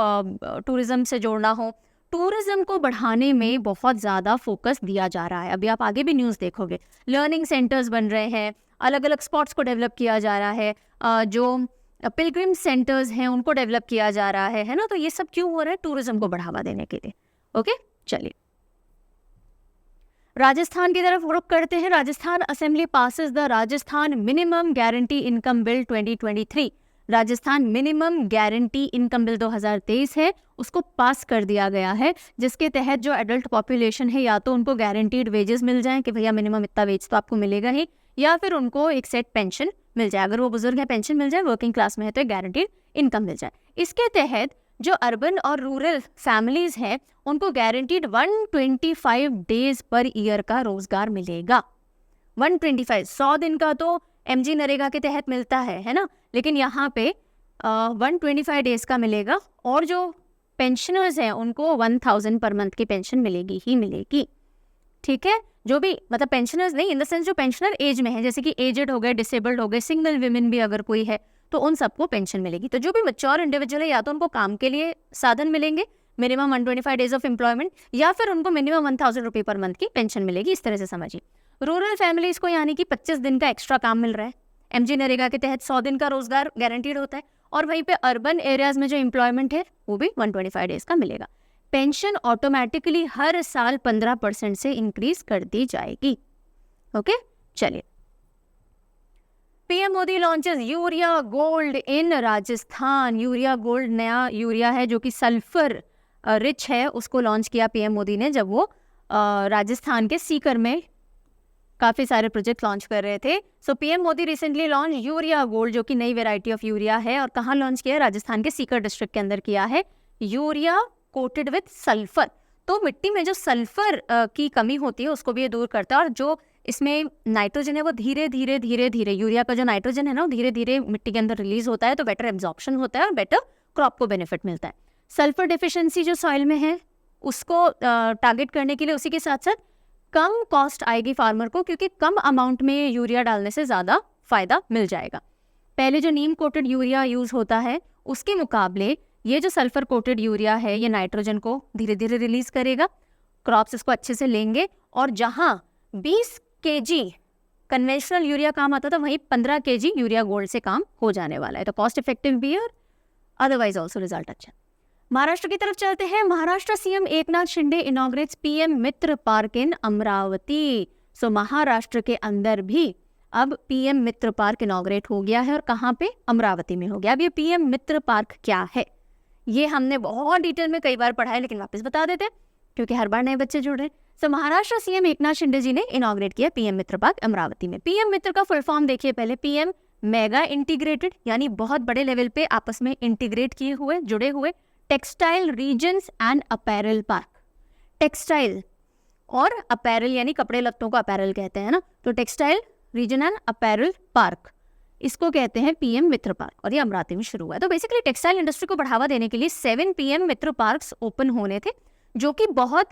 टूरिज्म से जोड़ना हो, टूरिज्म को बढ़ाने में बहुत ज़्यादा फोकस दिया जा रहा है। अभी आप आगे भी न्यूज़ देखोगे, लर्निंग सेंटर्स बन रहे हैं, अलग अलग स्पॉट्स को डेवलप किया जा रहा है, जो पिलग्रिम सेंटर्स हैं उनको डेवलप किया जा रहा है ना। तो ये सब क्यों हो रहा है? टूरिज्म को बढ़ावा देने के लिए। ओके, चलिए राजस्थान की तरफ रुख करते हैं। Rajasthan assembly passes the Rajasthan minimum guarantee income bill 2023। Rajasthan minimum guarantee income bill 2023 है, उसको पास कर दिया गया है, जिसके तहत जो एडल्ट पॉपुलेशन है या तो उनको गारंटीड वेजेस मिल जाएं कि भैया मिनिमम इतना वेज तो आपको मिलेगा ही, या फिर उनको एक सेट पेंशन मिल जाए। अगर वो बुजुर्ग है पेंशन मिल जाए, वर्किंग क्लास में है तो एक गारंटीड इनकम मिल जाए। इसके तहत जो अर्बन और रूरल फैमिलीज हैं उनको गारंटीड 125 डेज पर ईयर का रोजगार मिलेगा। 125, 100 दिन का तो एमजी नरेगा के तहत मिलता है ना, लेकिन यहाँ पे 125 डेज का मिलेगा। और जो पेंशनर्स हैं उनको 1000 पर मंथ की पेंशन मिलेगी ही मिलेगी। ठीक है, जो भी मतलब पेंशनर्स नहीं इन द सेंस जो पेंशनर एज में है, जैसे कि एजेड हो गए, डिसेबल्ड हो गए, सिंगल विमेन भी अगर कोई है तो उन सबको पेंशन मिलेगी। तो जो भी मैच्योर इंडिविजुअल है या तो उनको काम के लिए साधन मिलेंगे, मिनिमम 125 डेज ऑफ एम्प्लॉयमेंट, या फिर उनको मिनिमम 1000 रुपये पर मंथ की पेंशन मिलेगी। इस तरह से समझिए। रूरल फैमिलीज को यानी कि 25 दिन का एक्स्ट्रा काम मिल रहा है, एमजी नरेगा के तहत 100 दिन का रोजगार गारंटीड होता है। और वहीं पे अर्बन एरियाज में जो एम्प्लॉयमेंट है वो भी 125 डेज का मिलेगा। पेंशन ऑटोमेटिकली हर साल 15% से इंक्रीज कर दी जाएगी। ओके, चलिए। PM Modi launches urea gold in Rajasthan. Urea gold नया यूरिया है जो कि सल्फर रिच है, उसको लॉन्च किया पीएम मोदी ने जब वो राजस्थान के सीकर में काफ़ी सारे प्रोजेक्ट लॉन्च कर रहे थे। So PM Modi recently launch urea gold, जो कि नई वेराइटी ऑफ यूरिया है। और कहाँ लॉन्च किया है? राजस्थान के सीकर डिस्ट्रिक्ट के अंदर किया है। यूरिया कोटेड विथ सल्फर, तो मिट्टी में जो सल्फर की कमी होती है उसको भी ये दूर करता है। और जो इसमें नाइट्रोजन है वो धीरे धीरे धीरे धीरे, यूरिया का जो नाइट्रोजन है ना वो धीरे धीरे मिट्टी के अंदर रिलीज होता है, तो बेटर एब्जॉर्प्शन होता है और बेटर क्रॉप को बेनिफिट मिलता है। सल्फर डिफिशिएंसी जो सॉइल में है उसको टारगेट करने के लिए उसी के साथ साथ कम कॉस्ट आएगी फार्मर को, क्योंकि कम अमाउंट में यूरिया डालने से ज़्यादा फायदा मिल जाएगा। पहले जो नीम कोटेड यूरिया यूज़ होता है उसके मुकाबले ये जो सल्फर कोटेड यूरिया है ये नाइट्रोजन को धीरे धीरे रिलीज करेगा, क्रॉप्स इसको अच्छे से लेंगे। और जहाँ 20 kg कन्वेंशनल यूरिया काम आता था वहीं 15 kg यूरिया गोल्ड से काम हो जाने वाला है। तो कॉस्ट इफेक्टिव भी है और अदरवाइज ऑल्सो रिजल्ट अच्छा। महाराष्ट्र की तरफ चलते हैं। Maharashtra CM Eknath Shinde inaugurates PM Mitra park in Amaravati. So Maharashtra के अंदर भी अब पीएम मित्र पार्क इनॉग्रेट हो गया है और कहाँ पे? अमरावती में हो गया। अब ये पीएम मित्र पार्क क्या है ये हमने बहुत डिटेल में कई बार पढ़ा है, लेकिन वापस बता देते हैं क्योंकि हर बार नए बच्चे जुड़ रहे हैं। सो महाराष्ट्र सीएम एकनाथ शिंदे जी ने इनॉग्रेट किया पीएम मित्र पार्क अमरावती में। पीएम मित्र का फुल फॉर्म देखिए पहले। पीएम मेगा इंटीग्रेटेड, यानी बहुत बड़े लेवल पे आपस में इंटीग्रेट किए हुए, जुड़े हुए textile regions and apparel park. Textile और अपैरल यानी कपड़े लत्तों को अपैरल कहते हैं ना, तो textile region and apparel park इसको कहते हैं पीएम मित्र पार्क, और ये अमरावती में शुरू हुआ है। तो बेसिकली टेक्सटाइल इंडस्ट्री को बढ़ावा देने के लिए 7 पीएम मित्र पार्क्स ओपन होने थे, जो कि बहुत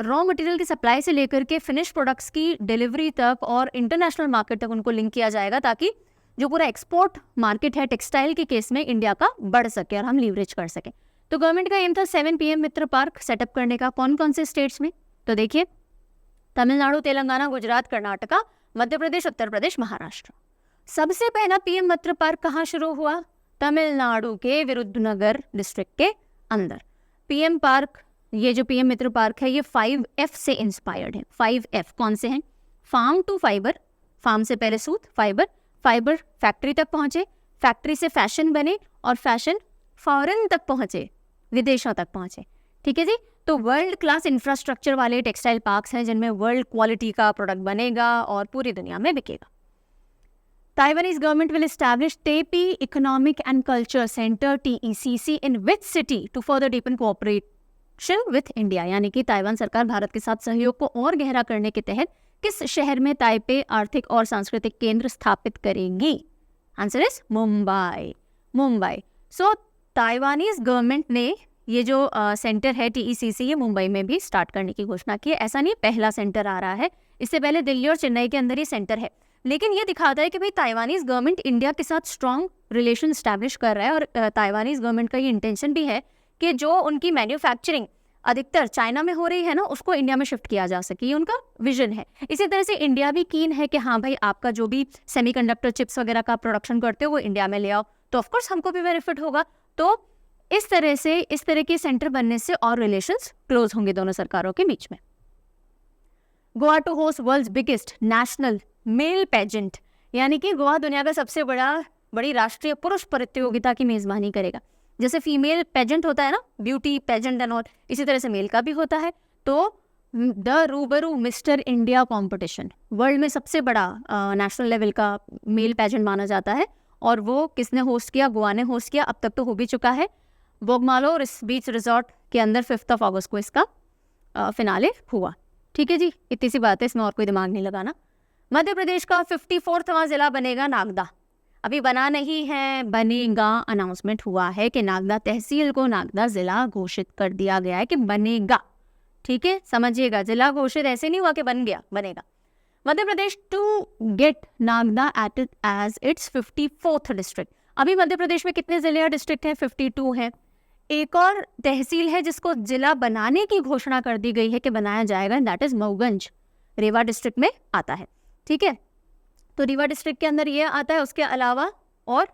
रॉ मटेरियल की सप्लाई से लेकर के फिनिश प्रोडक्ट्स की डिलीवरी तक और इंटरनेशनल मार्केट तक उनको लिंक किया जाएगा, ताकि जो पूरा एक्सपोर्ट मार्केट है टेक्सटाइल के केस में इंडिया का बढ़ सके और हम लीवरेज कर सकें। तो गवर्नमेंट का एम था 7 पीएम मित्र पार्क सेटअप करने का। कौन कौन से स्टेट्स में? तो देखिए, तमिलनाडु, तेलंगाना, गुजरात, कर्नाटका, मध्य प्रदेश, उत्तर प्रदेश, महाराष्ट्र। सबसे पहला पीएम मित्र पार्क कहाँ शुरू हुआ? तमिलनाडु के विरुद्धनगर डिस्ट्रिक्ट के अंदर। पीएम पार्क, ये जो पीएम मित्र पार्क है ये 5F से इंस्पायर्ड है। 5F कौन से हैं? फार्म टू फाइबर, फार्म से पहले सूत, फाइबर, फाइबर फैक्ट्री तक पहुंचे, फैक्ट्री से फैशन बने और फैशन फॉरेन तक पहुंचे, विदेशों तक पहुंचे। ठीक है जी। तो वर्ल्ड क्लास इंफ्रास्ट्रक्चर वाले टेक्सटाइल पार्क्स हैं जिनमें वर्ल्ड क्वालिटी का प्रोडक्ट बनेगा और पूरी दुनिया में बिकेगा। Taiwanese government will establish Taipei Economic and Culture Center (TECC) in which city to further deepen cooperation with India। यानी कि ताइवान सरकार भारत के साथ सहयोग को और गहरा करने के तहत किस शहर में ताइपे आर्थिक और सांस्कृतिक केंद्र स्थापित करेंगी? Answer is Mumbai. Mumbai. So Taiwanese government ने ये जो सेंटर है TECC ये मुंबई में भी स्टार्ट करने की घोषणा की है। ऐसा नहीं पहला सेंटर आ रहा है, इससे पहले दिल्ली और चेन्नई के अंदर ही सेंटर है, लेकिन ये दिखाता है कि भाई ताइवानीज गवर्नमेंट इंडिया के साथ स्ट्रॉन्ग रिलेशन स्टैब्लिश कर रहा है। और ताइवानीज गवर्नमेंट का ये इंटेंशन भी है कि जो उनकी मैन्युफैक्चरिंग अधिकतर चाइना में हो रही है ना उसको इंडिया में शिफ्ट किया जा सके, ये उनका विजन है। इसी तरह से इंडिया भी कीन है कि हाँ भाई आपका जो भी सेमीकंडक्टर चिप्स वगैरह का प्रोडक्शन करते हो वो इंडिया में ले आओ, तो ऑफकोर्स हमको भी बेनिफिट होगा। तो इस तरह के सेंटर बनने से और रिलेशंस क्लोज होंगे दोनों सरकारों के बीच में। Goa to host world's biggest national male pageant, यानी कि गोवा दुनिया का सबसे बड़ी राष्ट्रीय पुरुष प्रतियोगिता की मेजबानी करेगा। जैसे फीमेल पेजेंट होता है ना, ब्यूटी पेजेंट एंड ऑल, इसी तरह से मेल का भी होता है। तो द रूबरू मिस्टर इंडिया कंपटीशन वर्ल्ड में सबसे बड़ा नेशनल लेवल का मेल पेजेंट माना जाता है, और वो किसने होस्ट किया? गोवा ने होस्ट किया। अब तक तो हो भी चुका है। बोगमालो बीच रिजॉर्ट के अंदर 5 अगस्त को इसका फिनाले हुआ। ठीक है जी, इतनी सी बात है, इसमें और कोई दिमाग नहीं लगाना। मध्य प्रदेश का 54वां जिला बनेगा नागदा। अभी बना नहीं है, बनेगा। अनाउंसमेंट हुआ है कि नागदा तहसील को नागदा जिला घोषित कर दिया गया है कि बनेगा। ठीक है, समझिएगा, जिला घोषित ऐसे नहीं हुआ कि बन गया, बनेगा। Madhya Pradesh to get Nagda at as it's 54th district. अभी मध्य प्रदेश में कितने जिले और डिस्ट्रिक्ट हैं? 52 हैं। एक और तहसील है जिसको जिला बनाने की घोषणा कर दी गई है कि बनाया जाएगा, that is Mauganj, Rewa district में आता है। ठीक है, तो रीवा डिस्ट्रिक्ट के अंदर ये आता है। उसके अलावा और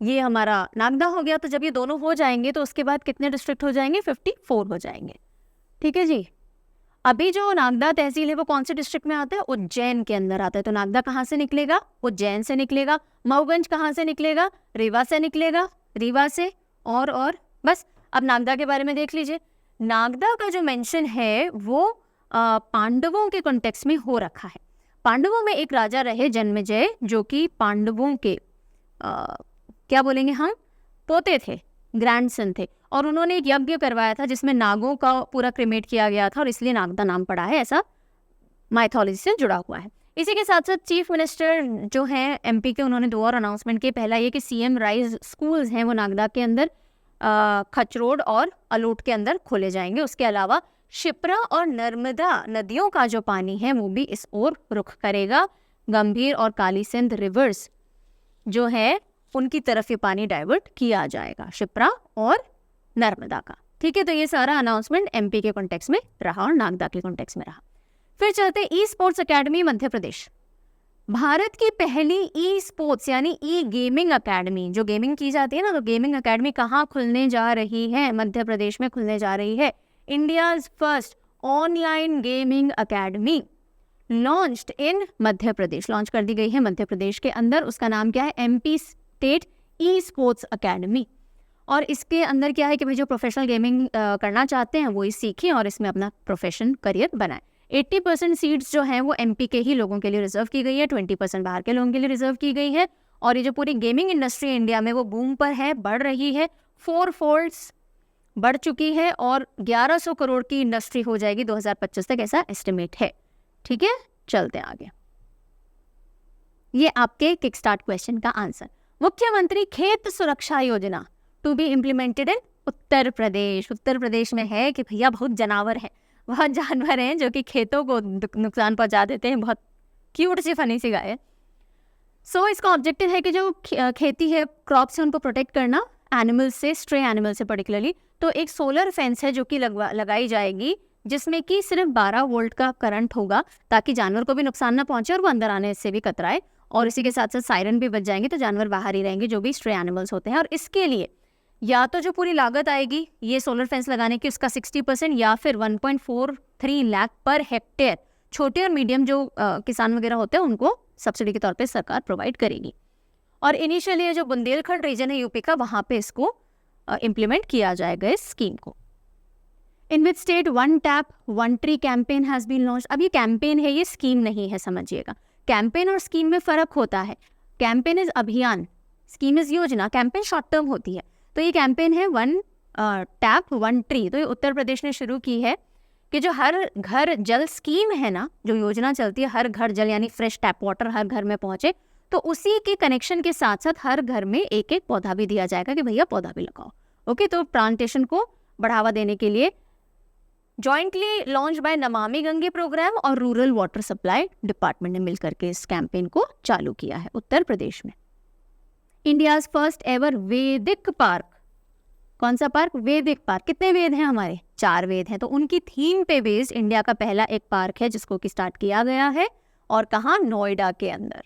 ये हमारा नागदा हो गया। तो जब ये दोनों हो जाएंगे तो उसके बाद कितने डिस्ट्रिक्ट हो जाएंगे? 54 हो जाएंगे। ठीक है जी, अभी जो नागदा तहसील है वो कौन से डिस्ट्रिक्ट में आता है? उज्जैन के अंदर आता है। तो नागदा कहाँ से निकलेगा? उज्जैन से निकलेगा। मऊगंज कहाँ से निकलेगा? रीवा से निकलेगा, रीवा से। और बस, अब नागदा के बारे में देख लीजिए। नागदा का जो मेंशन है वो पांडवों के कॉन्टेक्स्ट में हो रखा है। पांडवों में एक राजा रहे जन्मेजय, जो कि पांडवों के क्या बोलेंगे हम, पोते थे, ग्रैंडसन थे। और उन्होंने एक यज्ञ करवाया था जिसमें नागों का पूरा क्रिमेट किया गया था और इसलिए नागदा नाम पड़ा है, ऐसा माइथोलॉजी से जुड़ा हुआ है। इसी के साथ साथ चीफ मिनिस्टर जो हैं एमपी के, उन्होंने 2 और अनाउंसमेंट किए। पहला ये कि सीएम राइज स्कूल्स हैं वो नागदा के अंदर खचरोड और अलोट के अंदर खोले जाएंगे। उसके अलावा शिप्रा और नर्मदा नदियों का जो पानी है वो भी इस ओर रुख करेगा। गंभीर और काली सिंध रिवर्स जो है उनकी तरफ ये पानी डाइवर्ट किया जाएगा, शिप्रा और नर्मदा का। ठीक है, तो ये सारा अनाउंसमेंट एमपी के कॉन्टेक्स्ट में रहा और नागदा के कॉन्टेक्स्ट में रहा। फिर चलते e sports academy Madhya Pradesh. Bharat की पहली ई स्पोर्ट्स यानी ई गेमिंग अकेडमी, जो गेमिंग की जाती है ना, तो गेमिंग अकेडमी कहाँ खुलने जा रही है? मध्य प्रदेश में खुलने जा रही है। India's first online gaming academy launched in Madhya Pradesh, launch कर दी गई है मध्य प्रदेश के अंदर। उसका नाम क्या है? MP state e sports academy. और इसके अंदर क्या है कि भाई जो प्रोफेशनल गेमिंग करना चाहते हैं वो सीखें और इसमें अपना प्रोफेशन करियर बनाएं। 80% सीट्स जो हैं वो एमपी के ही लोगों के लिए रिजर्व की गई है, 20% बाहर के लोगों के लिए रिजर्व की गई है। और ये जो पूरी गेमिंग इंडस्ट्री इंडिया में वो बूम पर है, बढ़ रही है, 4 फोल्ड्स बढ़ चुकी है और 1100 करोड़ की इंडस्ट्री हो जाएगी 2025 तक, ऐसा एस्टिमेट है। ठीक है, चलते आगे। ये आपके किक स्टार्ट क्वेश्चन का आंसर। मुख्यमंत्री खेत सुरक्षा योजना to be implemented in Uttar प्रदेश। उत्तर प्रदेश में है कि भैया बहुत जानवर हैं, बहुत जानवर हैं जो कि खेतों को नुकसान पहुंचा देते हैं। बहुत क्यूट सी फनी सी गाय है। सो इसका ऑब्जेक्टिव है कि जो खेती है, क्रॉप से उनको प्रोटेक्ट करना, एनिमल्स से, स्ट्रे एनिमल से पर्टिकुलरली। तो एक सोलर फेंस है जो कि लगाई जाएगी जिसमें कि सिर्फ 12 वोल्ट का करंट होगा ताकि जानवर को भी नुकसान ना पहुंचे और वो अंदर आने से भी कतराए। और इसी के साथ साथ सायरन भी बज जाएंगे तो जानवर बाहर ही रहेंगे जो भी स्ट्रे एनिमल्स होते हैं। और इसके लिए या तो जो पूरी लागत आएगी ये सोलर फेंस लगाने की उसका 60% या फिर 1.43 लाख पर हेक्टेयर छोटे और मीडियम जो किसान वगैरह होते हैं उनको सब्सिडी के तौर पे सरकार प्रोवाइड करेगी। और इनिशियली जो बुंदेलखंड रीजन है यूपी का, वहाँ पे इसको इम्प्लीमेंट किया जाएगा इस स्कीम को। In which state one tap one tree campaign has been launch. अब ये कैंपेन है, ये स्कीम नहीं है, समझिएगा। कैंपेन और स्कीम में फ़र्क होता है। कैंपेन इज अभियान, स्कीम इज योजना। कैंपेन शॉर्ट टर्म होती है। तो ये कैंपेन है वन टैप वन ट्री। तो ये उत्तर प्रदेश ने शुरू की है कि जो हर घर जल स्कीम है ना, जो योजना चलती है हर घर जल यानी फ्रेश टैप वाटर हर घर में पहुंचे, तो उसी के कनेक्शन के साथ साथ हर घर में एक एक पौधा भी दिया जाएगा कि भैया पौधा भी लगाओ। ओके, तो प्लांटेशन को बढ़ावा देने के लिए jointly launch by Namami Gange programme और रूरल वाटर सप्लाई डिपार्टमेंट ने मिलकर के इस कैंपेन को चालू किया है उत्तर प्रदेश में। इंडियाज फर्स्ट एवर वैदिक पार्क। कौन सा पार्क? वैदिक पार्क। कितने वेद हैं हमारे? 4 वेद हैं। तो उनकी थीम पे बेस्ड इंडिया का पहला एक पार्क है जिसको कि स्टार्ट किया गया है। और कहाँ? नोएडा के अंदर।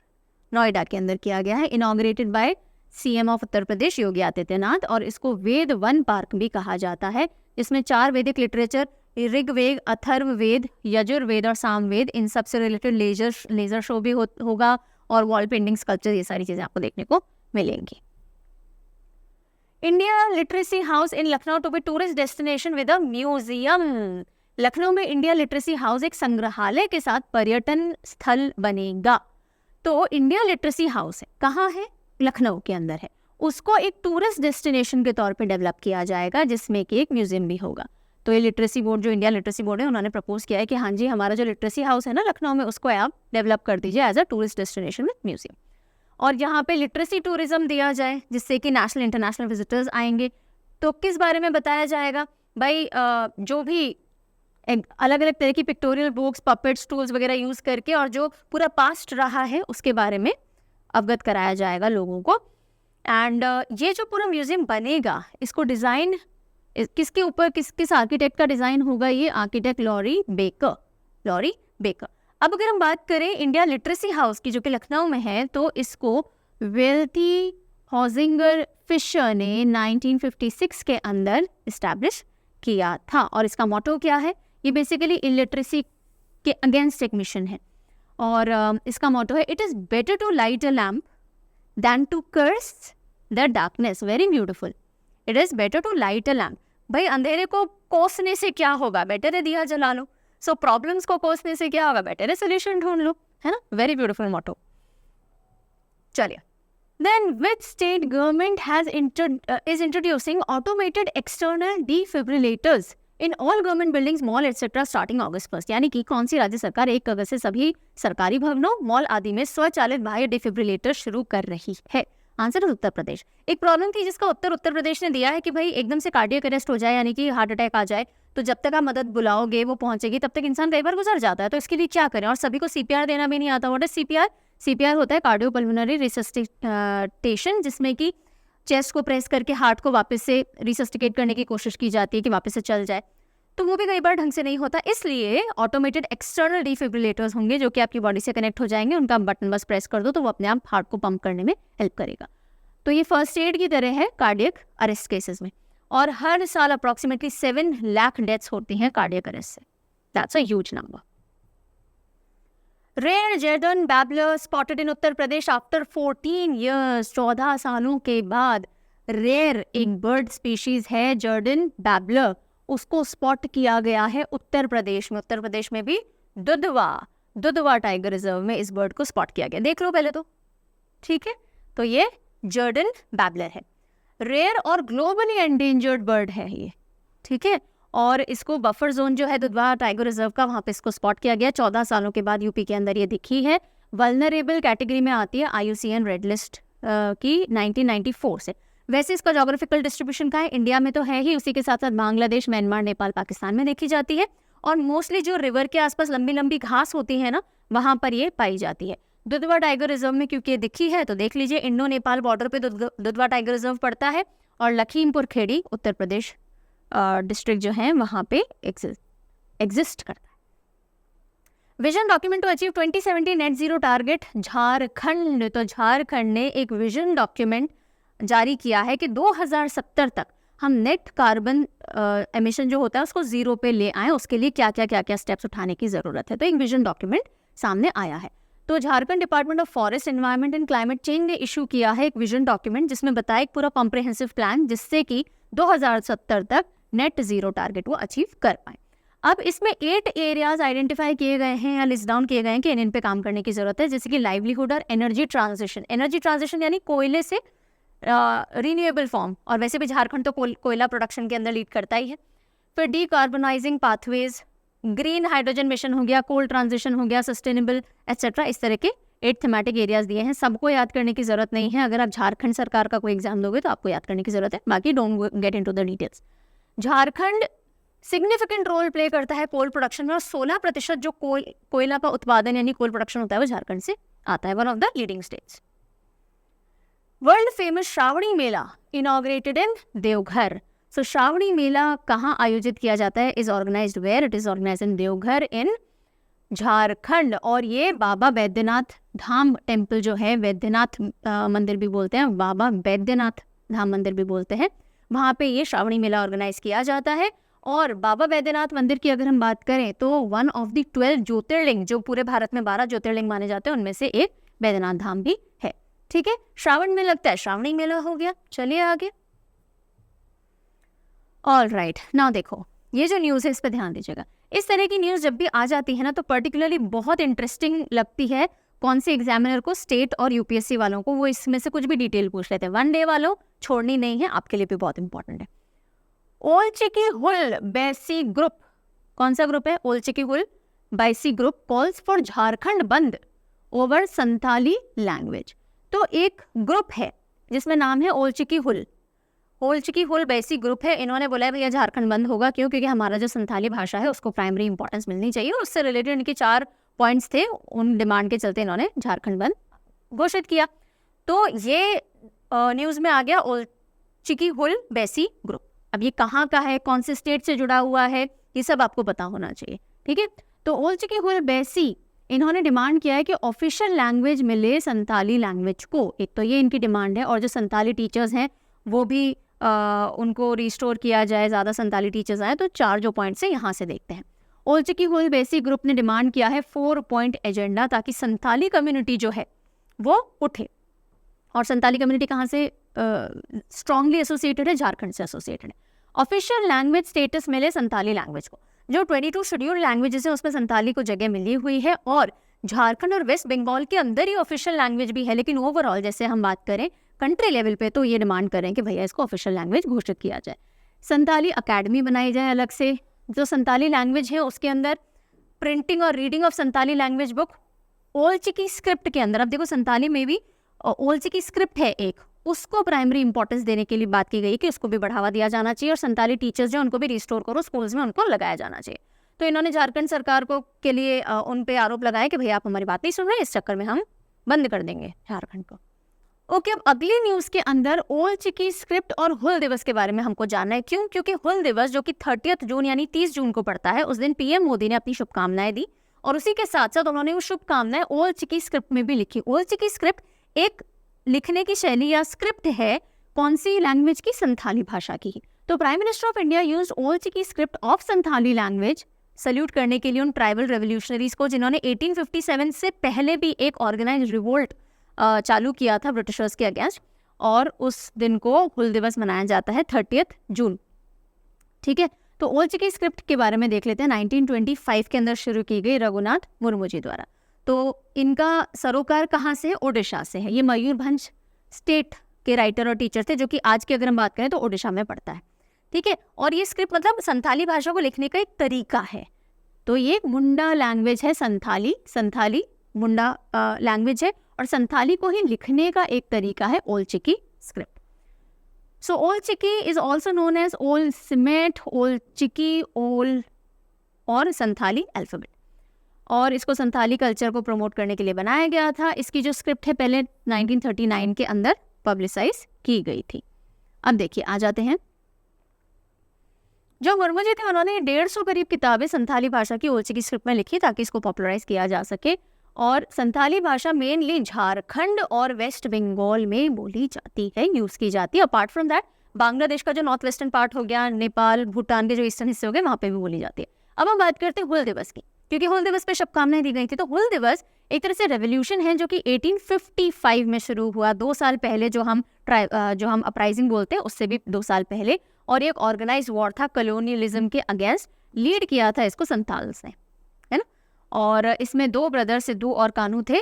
नोएडा के अंदर किया गया है। Inaugurated by CM of Uttar Pradesh Yogi Adityanath. और इसको वेद वन पार्क भी कहा जाता है। इसमें 4 वैदिक लिटरेचर, ऋग्वेद, अथर्ववेद, यजुर्वेद और सामवेद, इन सब से रिलेटेड लेजर शो भी होगा और वॉल पेंटिंग, स्कल्पचर, ये सारी चीजें आपको देखने को मिलेंगी। India literacy house in Lucknow to be tourist destination with a museum. Lucknow में इंडिया लिटरेसी हाउस एक संग्रहालय के साथ पर्यटन स्थल बनेगा। तो इंडिया लिटरेसी हाउस है, कहाँ है? लखनऊ के अंदर है। उसको एक टूरिस्ट डेस्टिनेशन के तौर पे डेवलप किया जाएगा, जिसमें कि एक म्यूजियम भी होगा। तो ये लिटरेसी बोर्ड, जो इंडिया लिटरेसी बोर्ड है, उन्होंने प्रपोज किया है कि हाँ जी, हमारा जो लिटरेसी हाउस है ना लखनऊ में, उसको आप डेवलप कर दीजिए as a tourist destination with museum, और यहाँ पे लिटरेसी टूरिज्म दिया जाए, जिससे कि नेशनल इंटरनेशनल विजिटर्स आएंगे। तो किस बारे में बताया जाएगा भाई? जो भी अलग अलग तरह की पिक्टोरियल बुक्स, पपेट्स, टूल्स वगैरह यूज़ करके, और जो पूरा पास्ट रहा है उसके बारे में अवगत कराया जाएगा लोगों को। एंड ये जो पूरा म्यूजियम बनेगा, इसको डिज़ाइन किसके ऊपर, किस आर्किटेक्ट का डिज़ाइन होगा? ये आर्किटेक्ट लॉरी बेकर। अब अगर हम बात करें इंडिया लिटरेसी हाउस की, जो कि लखनऊ में है, तो इसको वेल्थी हॉजिंगर फिशर ने 1956 के अंदर इस्टेब्लिश किया था। और इसका मोटो क्या है? ये बेसिकली इलिटरेसी के अगेंस्ट एक मिशन है, और इसका मोटो है, it is better to light a lamp than to curse the darkness. Very beautiful. It is better to light a lamp. भाई अंधेरे को कोसने से क्या होगा? बेटर है दिया जला लो। सो प्रॉब्लम्स को कोसने से क्या होगा? बेटर है सोल्यूशन ढूंढ लो, है ना? वेरी ब्यूटिफुल मोटो। चलिए, then which state government is introducing automated external defibrillators in all government buildings, mall etc. starting August 1st? यानी कि कौन सी राज्य सरकार 1 अगस्त से सभी सरकारी भवनों, मॉल आदि में स्वचालित बाह्य डिफिब्रिलेटर शुरू कर रही है? आंसर है उत्तर प्रदेश। एक प्रॉब्लम थी जिसका उत्तर प्रदेश ने दिया है कि भाई एकदम से कार्डियक अरेस्ट हो जाए, यानी कि हार्ट अटैक आ जाए, तो जब तक आप मदद बुलाओगे वो पहुंचेगी, तब तक इंसान कई बार गुजर जाता है। तो इसके लिए क्या करें? और सभी को सीपीआर देना भी नहीं आता। What is CPR? सीपीआर होता है कार्डियोपल्मोनरी रिसस्टिटेशन, जिसमें कि चेस्ट को प्रेस करके हार्ट को वापस से रिसस्टिकेट करने की कोशिश की जाती है कि वापस से चल जाए। तो वो भी कई बार ढंग से नहीं होता, इसलिए ऑटोमेटेड एक्सटर्नल डिफिब्रिलेटर्स होंगे जो कि आपकी बॉडी से कनेक्ट हो जाएंगे। उनका बटन बस प्रेस कर दो तो वो अपने आप हार्ट को पंप करने में हेल्प करेगा। तो ये फर्स्ट एड की तरह है कार्डियक अरेस्ट केसेस में, और हर साल अप्रॉक्सीमेटली 7 लाख डेथ्स होती हैं कार्डियक अरेस्ट से। That's a huge number. Rare Jerdon babbler spotted in Uttar Pradesh after 14 years। 14 सालों के बाद रेयर एक बर्ड स्पीशीज है जर्डन बैबलर, उसको स्पॉट किया गया है उत्तर प्रदेश में। उत्तर प्रदेश में भी दुधवा टाइगर रिजर्व में इस बर्ड को स्पॉट किया गया। देख लो पहले तो, ठीक है। तो ये जर्डन बैबलर है, रेयर और ग्लोबली एंडेंजर्ड बर्ड है ये, ठीक है। और इसको बफर जोन जो है दुधवा टाइगर रिजर्व का, वहाँ पे इसको स्पॉट किया गया 14 सालों के बाद। यूपी के अंदर ये दिखी है। वल्नरेबल कैटेगरी में आती है IUCN रेड लिस्ट की 1994 से। वैसे इसका जोग्राफिकल डिस्ट्रीब्यूशन का है, इंडिया में तो है ही, उसी के साथ साथ बांग्लादेश, म्यांमार, नेपाल, पाकिस्तान में देखी जाती है। और मोस्टली जो रिवर के आसपास लंबी लंबी घास होती है ना, वहाँ पर ये पाई जाती है। दुधवा टाइगर रिजर्व में क्योंकि दिखी है तो देख लीजिए, इंडो नेपाल बॉर्डर पे दुधवा टाइगर रिजर्व पड़ता है, और लखीमपुर खेड़ी उत्तर प्रदेश डिस्ट्रिक्ट जो है वहाँ पे एग्जिस्ट करता है। Vision document to achieve 2070 net zero target Jharkhand. तो झारखंड ने एक विजन डॉक्यूमेंट जारी किया है कि 2070 तक हम नेट कार्बन एमिशन जो होता है उसको जीरो पे ले आए। उसके लिए क्या क्या स्टेप्स उठाने की ज़रूरत है, तो एक विजन डॉक्यूमेंट सामने आया है। तो Jharkhand department of forest, environment and climate change ने इशू किया है एक विजन डॉक्यूमेंट, जिसमें बताया एक पूरा कॉम्प्रिहेंसिव प्लान, जिससे कि 2070 तक नेट जीरो टारगेट वो अचीव कर पाए। अब इसमें 8 एरियाज आइडेंटिफाई किए गए हैं या लिस्ट डाउन किए गए हैं कि इन पे काम करने की जरूरत है, जैसे कि लाइवलीहुड और एनर्जी ट्रांजिशन। एनर्जी ट्रांजिशन यानी कोयले से रिन्यूएबल फॉर्म, और वैसे भी झारखंड तो कोयला प्रोडक्शन के अंदर लीड करता ही है। फिर डीकार्बनाइजिंग पाथवेज, ग्रीन हाइड्रोजन मिशन हो गया, कोल ट्रांजिशन हो गया, सस्टेनेबल एटसेट्रा। इस तरह के 8 थीमेटिक एरियाज दिए हैं। सबको याद करने की जरूरत नहीं है, अगर आप झारखंड सरकार का कोई एग्जाम दोगे तो आपको याद करने की जरूरत है, बाकी don't get into the details. Jharkhand significant role play करता है कोल प्रोडक्शन में, और 16% जो कोयला का उत्पादन यानी कोल प्रोडक्शन होता है वो झारखंड से आता है, one of the leading states. World famous Shravani Mela inaugurated in Deoghar. So Shravani Mela कहाँ आयोजित किया जाता है? Is organised where? It is organised in Deoghar in Jharkhand. और ये बाबा बैद्यनाथ धाम टेम्पल जो है, बैद्यनाथ मंदिर भी बोलते हैं, बाबा बैद्यनाथ धाम मंदिर भी बोलते हैं, वहाँ पे ये श्रावणी मेला ऑर्गेनाइज किया जाता है। और बाबा बैद्यनाथ मंदिर की अगर हम बात करें तो वन ऑफ द 12 ज्योतिर्लिंग, जो पूरे भारत में 12 ज्योतिर्लिंग माने जाते हैं, उनमें से एक बैद्यनाथ धाम भी है, ठीक है। श्रावण में लगता है श्रावणी मेला हो गया। चलिए आगे। ऑल राइट, नाउ देखो ये जो न्यूज़ है इस पर ध्यान दीजिएगा। इस तरह की न्यूज़ जब भी आ जाती है ना तो पर्टिकुलरली बहुत इंटरेस्टिंग लगती है कौन से एग्जामिनर को, स्टेट और यूपीएससी वालों को, वो इसमें से कुछ भी डिटेल पूछ लेते हैं। 1 डे वालों छोड़नी नहीं है, आपके लिए भी बहुत इंपॉर्टेंट है। ओल चिकी हुल बैसी ग्रुप, कौन सा ग्रुप है? ओल चिकी हुल बैसी ग्रुप कॉल्स फॉर झारखंड बंद ओवर संथाली लैंग्वेज। तो एक ग्रुप है जिसमें नाम है ओल चिकी हुल, ओल चिकी हुल बैसी ग्रुप है। इन्होंने बोला है भैया झारखंड बंद होगा, क्यों? क्योंकि हमारा जो संथाली भाषा है उसको प्राइमरी इंपॉर्टेंस मिलनी चाहिए, और उससे रिलेटेड इनके 4 पॉइंट्स थे, उन डिमांड के चलते इन्होंने झारखंड बंद घोषित किया। तो ये न्यूज़ में आ गया ओल चिकी हुल बैसी ग्रुप। अब ये कहाँ का है, कौन से स्टेट से जुड़ा हुआ है, ये सब आपको पता होना चाहिए, ठीक है। तो ओल चिकी हुल बैसी इन्होंने डिमांड किया है कि ऑफिशियल लैंग्वेज मिले संथाली लैंग्वेज को। एक तो ये इनकी डिमांड है, और जो संथाली टीचर्स हैं वो भी उनको रिस्टोर किया जाए, ज़्यादा संथाली टीचर्स आए। तो 4 जो पॉइंट्स हैं यहाँ से देखते हैं। ओल चिकी हुल बैसी ग्रुप ने डिमांड किया है 4 पॉइंट एजेंडा, ताकि संथाली कम्युनिटी जो है वो उठे। और संथाली कम्युनिटी कहाँ से स्ट्रांगली एसोसिएटेड है? झारखंड से एसोसिएटेड है। ऑफिशियल लैंग्वेज स्टेटस मिले संथाली लैंग्वेज को। जो 22 शेड्यूल्ड लैंग्वेजेस है उसमें संथाली को जगह मिली हुई है, और झारखंड और वेस्ट बंगाल के अंदर ही ऑफिशियल लैंग्वेज भी है। लेकिन ओवरऑल जैसे हम बात करें कंट्री लेवल पे, तो ये डिमांड करें कि भैया इसको ऑफिशियल लैंग्वेज घोषित किया जाए। संथाली अकेडमी बनाई जाए अलग से। जो संथाली लैंग्वेज है उसके अंदर प्रिंटिंग और reading of Santhali language book ओल चिकी स्क्रिप्ट के अंदर, अब देखो संथाली में भी ओल चिकी स्क्रिप्ट है एक, उसको प्राइमरी इंपॉर्टेंस देने के लिए बात की गई कि उसको भी बढ़ावा दिया जाना चाहिए, और संथाली टीचर्स जो उनको भी रिस्टोर करो, स्कूल्स में उनको लगाया जाना चाहिए। तो इन्होंने झारखंड सरकार को के लिए उन पे आरोप लगाया कि भैया आप हमारी बात नहीं सुन रहे, इस चक्कर में हम बंद कर देंगे झारखंड को। ओके, अब अगली न्यूज़ के अंदर ओल चिकी स्क्रिप्ट और हुल दिवस के बारे में हमको जानना है। क्यों? क्योंकि हुल दिवस जो कि 30 जून यानी 30 जून को पड़ता है, उस दिन पीएम मोदी ने अपनी शुभकामनाएं दी, और उसी के साथ साथ उन्होंने वो शुभकामनाएं ओल चिकी स्क्रिप्ट में भी लिखी। ओल चिकी स्क्रिप्ट एक लिखने की शैली या स्क्रिप्ट है, कौन सी लैंग्वेज की? संथाली भाषा की। तो prime minister of India used Ol Chiki script of Santhali language, salute करने के लिए उन ट्राइबल रेवोल्यूशनरीज को जिन्होंने 1857 से पहले भी एक ऑर्गेनाइज रिवोल्ट चालू किया था ब्रिटिशर्स के अगेंस्ट, और उस दिन को हुल दिवस मनाया जाता है 30 जून, ठीक है। तो ओल चिकी स्क्रिप्ट के बारे में देख लेते हैं। 1925 के अंदर शुरू की गई रघुनाथ मुर्मू जी द्वारा। तो इनका सरोकार कहाँ से है? ओडिशा से है। ये मयूरभंज स्टेट के राइटर और टीचर थे, जो कि आज की अगर हम बात करें तो ओडिशा में पड़ता है, ठीक है। और ये स्क्रिप्ट मतलब संथाली भाषा को लिखने का एक तरीका है। तो ये मुंडा लैंग्वेज है, संथाली मुंडा लैंग्वेज है, और संथाली को ही लिखने का एक तरीका है ओल चिकी स्क्रिप्ट। सो ओल चिकी इज ऑल्सो नोन एज ओल सिमेट, ओल चिकी, ओल और संथाली अल्फाबेट, और इसको संथाली कल्चर को प्रमोट करने के लिए बनाया गया था। इसकी जो स्क्रिप्ट है पहले 1939 के अंदर पब्लिसाइज की गई थी। अब देखिए, आ जाते हैं, जो मुर्मू जी थे उन्होंने 150 करीब किताबें संथाली भाषा की ओल चिकी स्क्रिप्ट में लिखी, ताकि इसको पॉपुलराइज किया जा सके। और संथाली भाषा मेनली झारखंड और वेस्ट बंगाल में बोली जाती है, यूज की जाती है। अपार्ट फ्रॉम दैट बांग्लादेश का जो नॉर्थ वेस्टर्न पार्ट हो गया, नेपाल, भूटान के जो ईस्टर्न हिस्से हो गए, वहाँ पे भी बोली जाती है। अब हम बात करते हैं हुल दिवस की, क्योंकि हुल दिवस पे शुभकामनाएं दी गई थी। तो हुल दिवस एक तरह से रेवोल्यूशन है जो कि 1855 में शुरू हुआ, 2 साल पहले, जो हम अपराइजिंग बोलते हैं उससे भी 2 साल पहले। और एक ऑर्गेनाइज वॉर था कॉलोनियलिज्म के अगेंस्ट, लीड किया था इसको संथाल्स ने, है ना। और इसमें 2 ब्रदर सिद्धू और कानू थे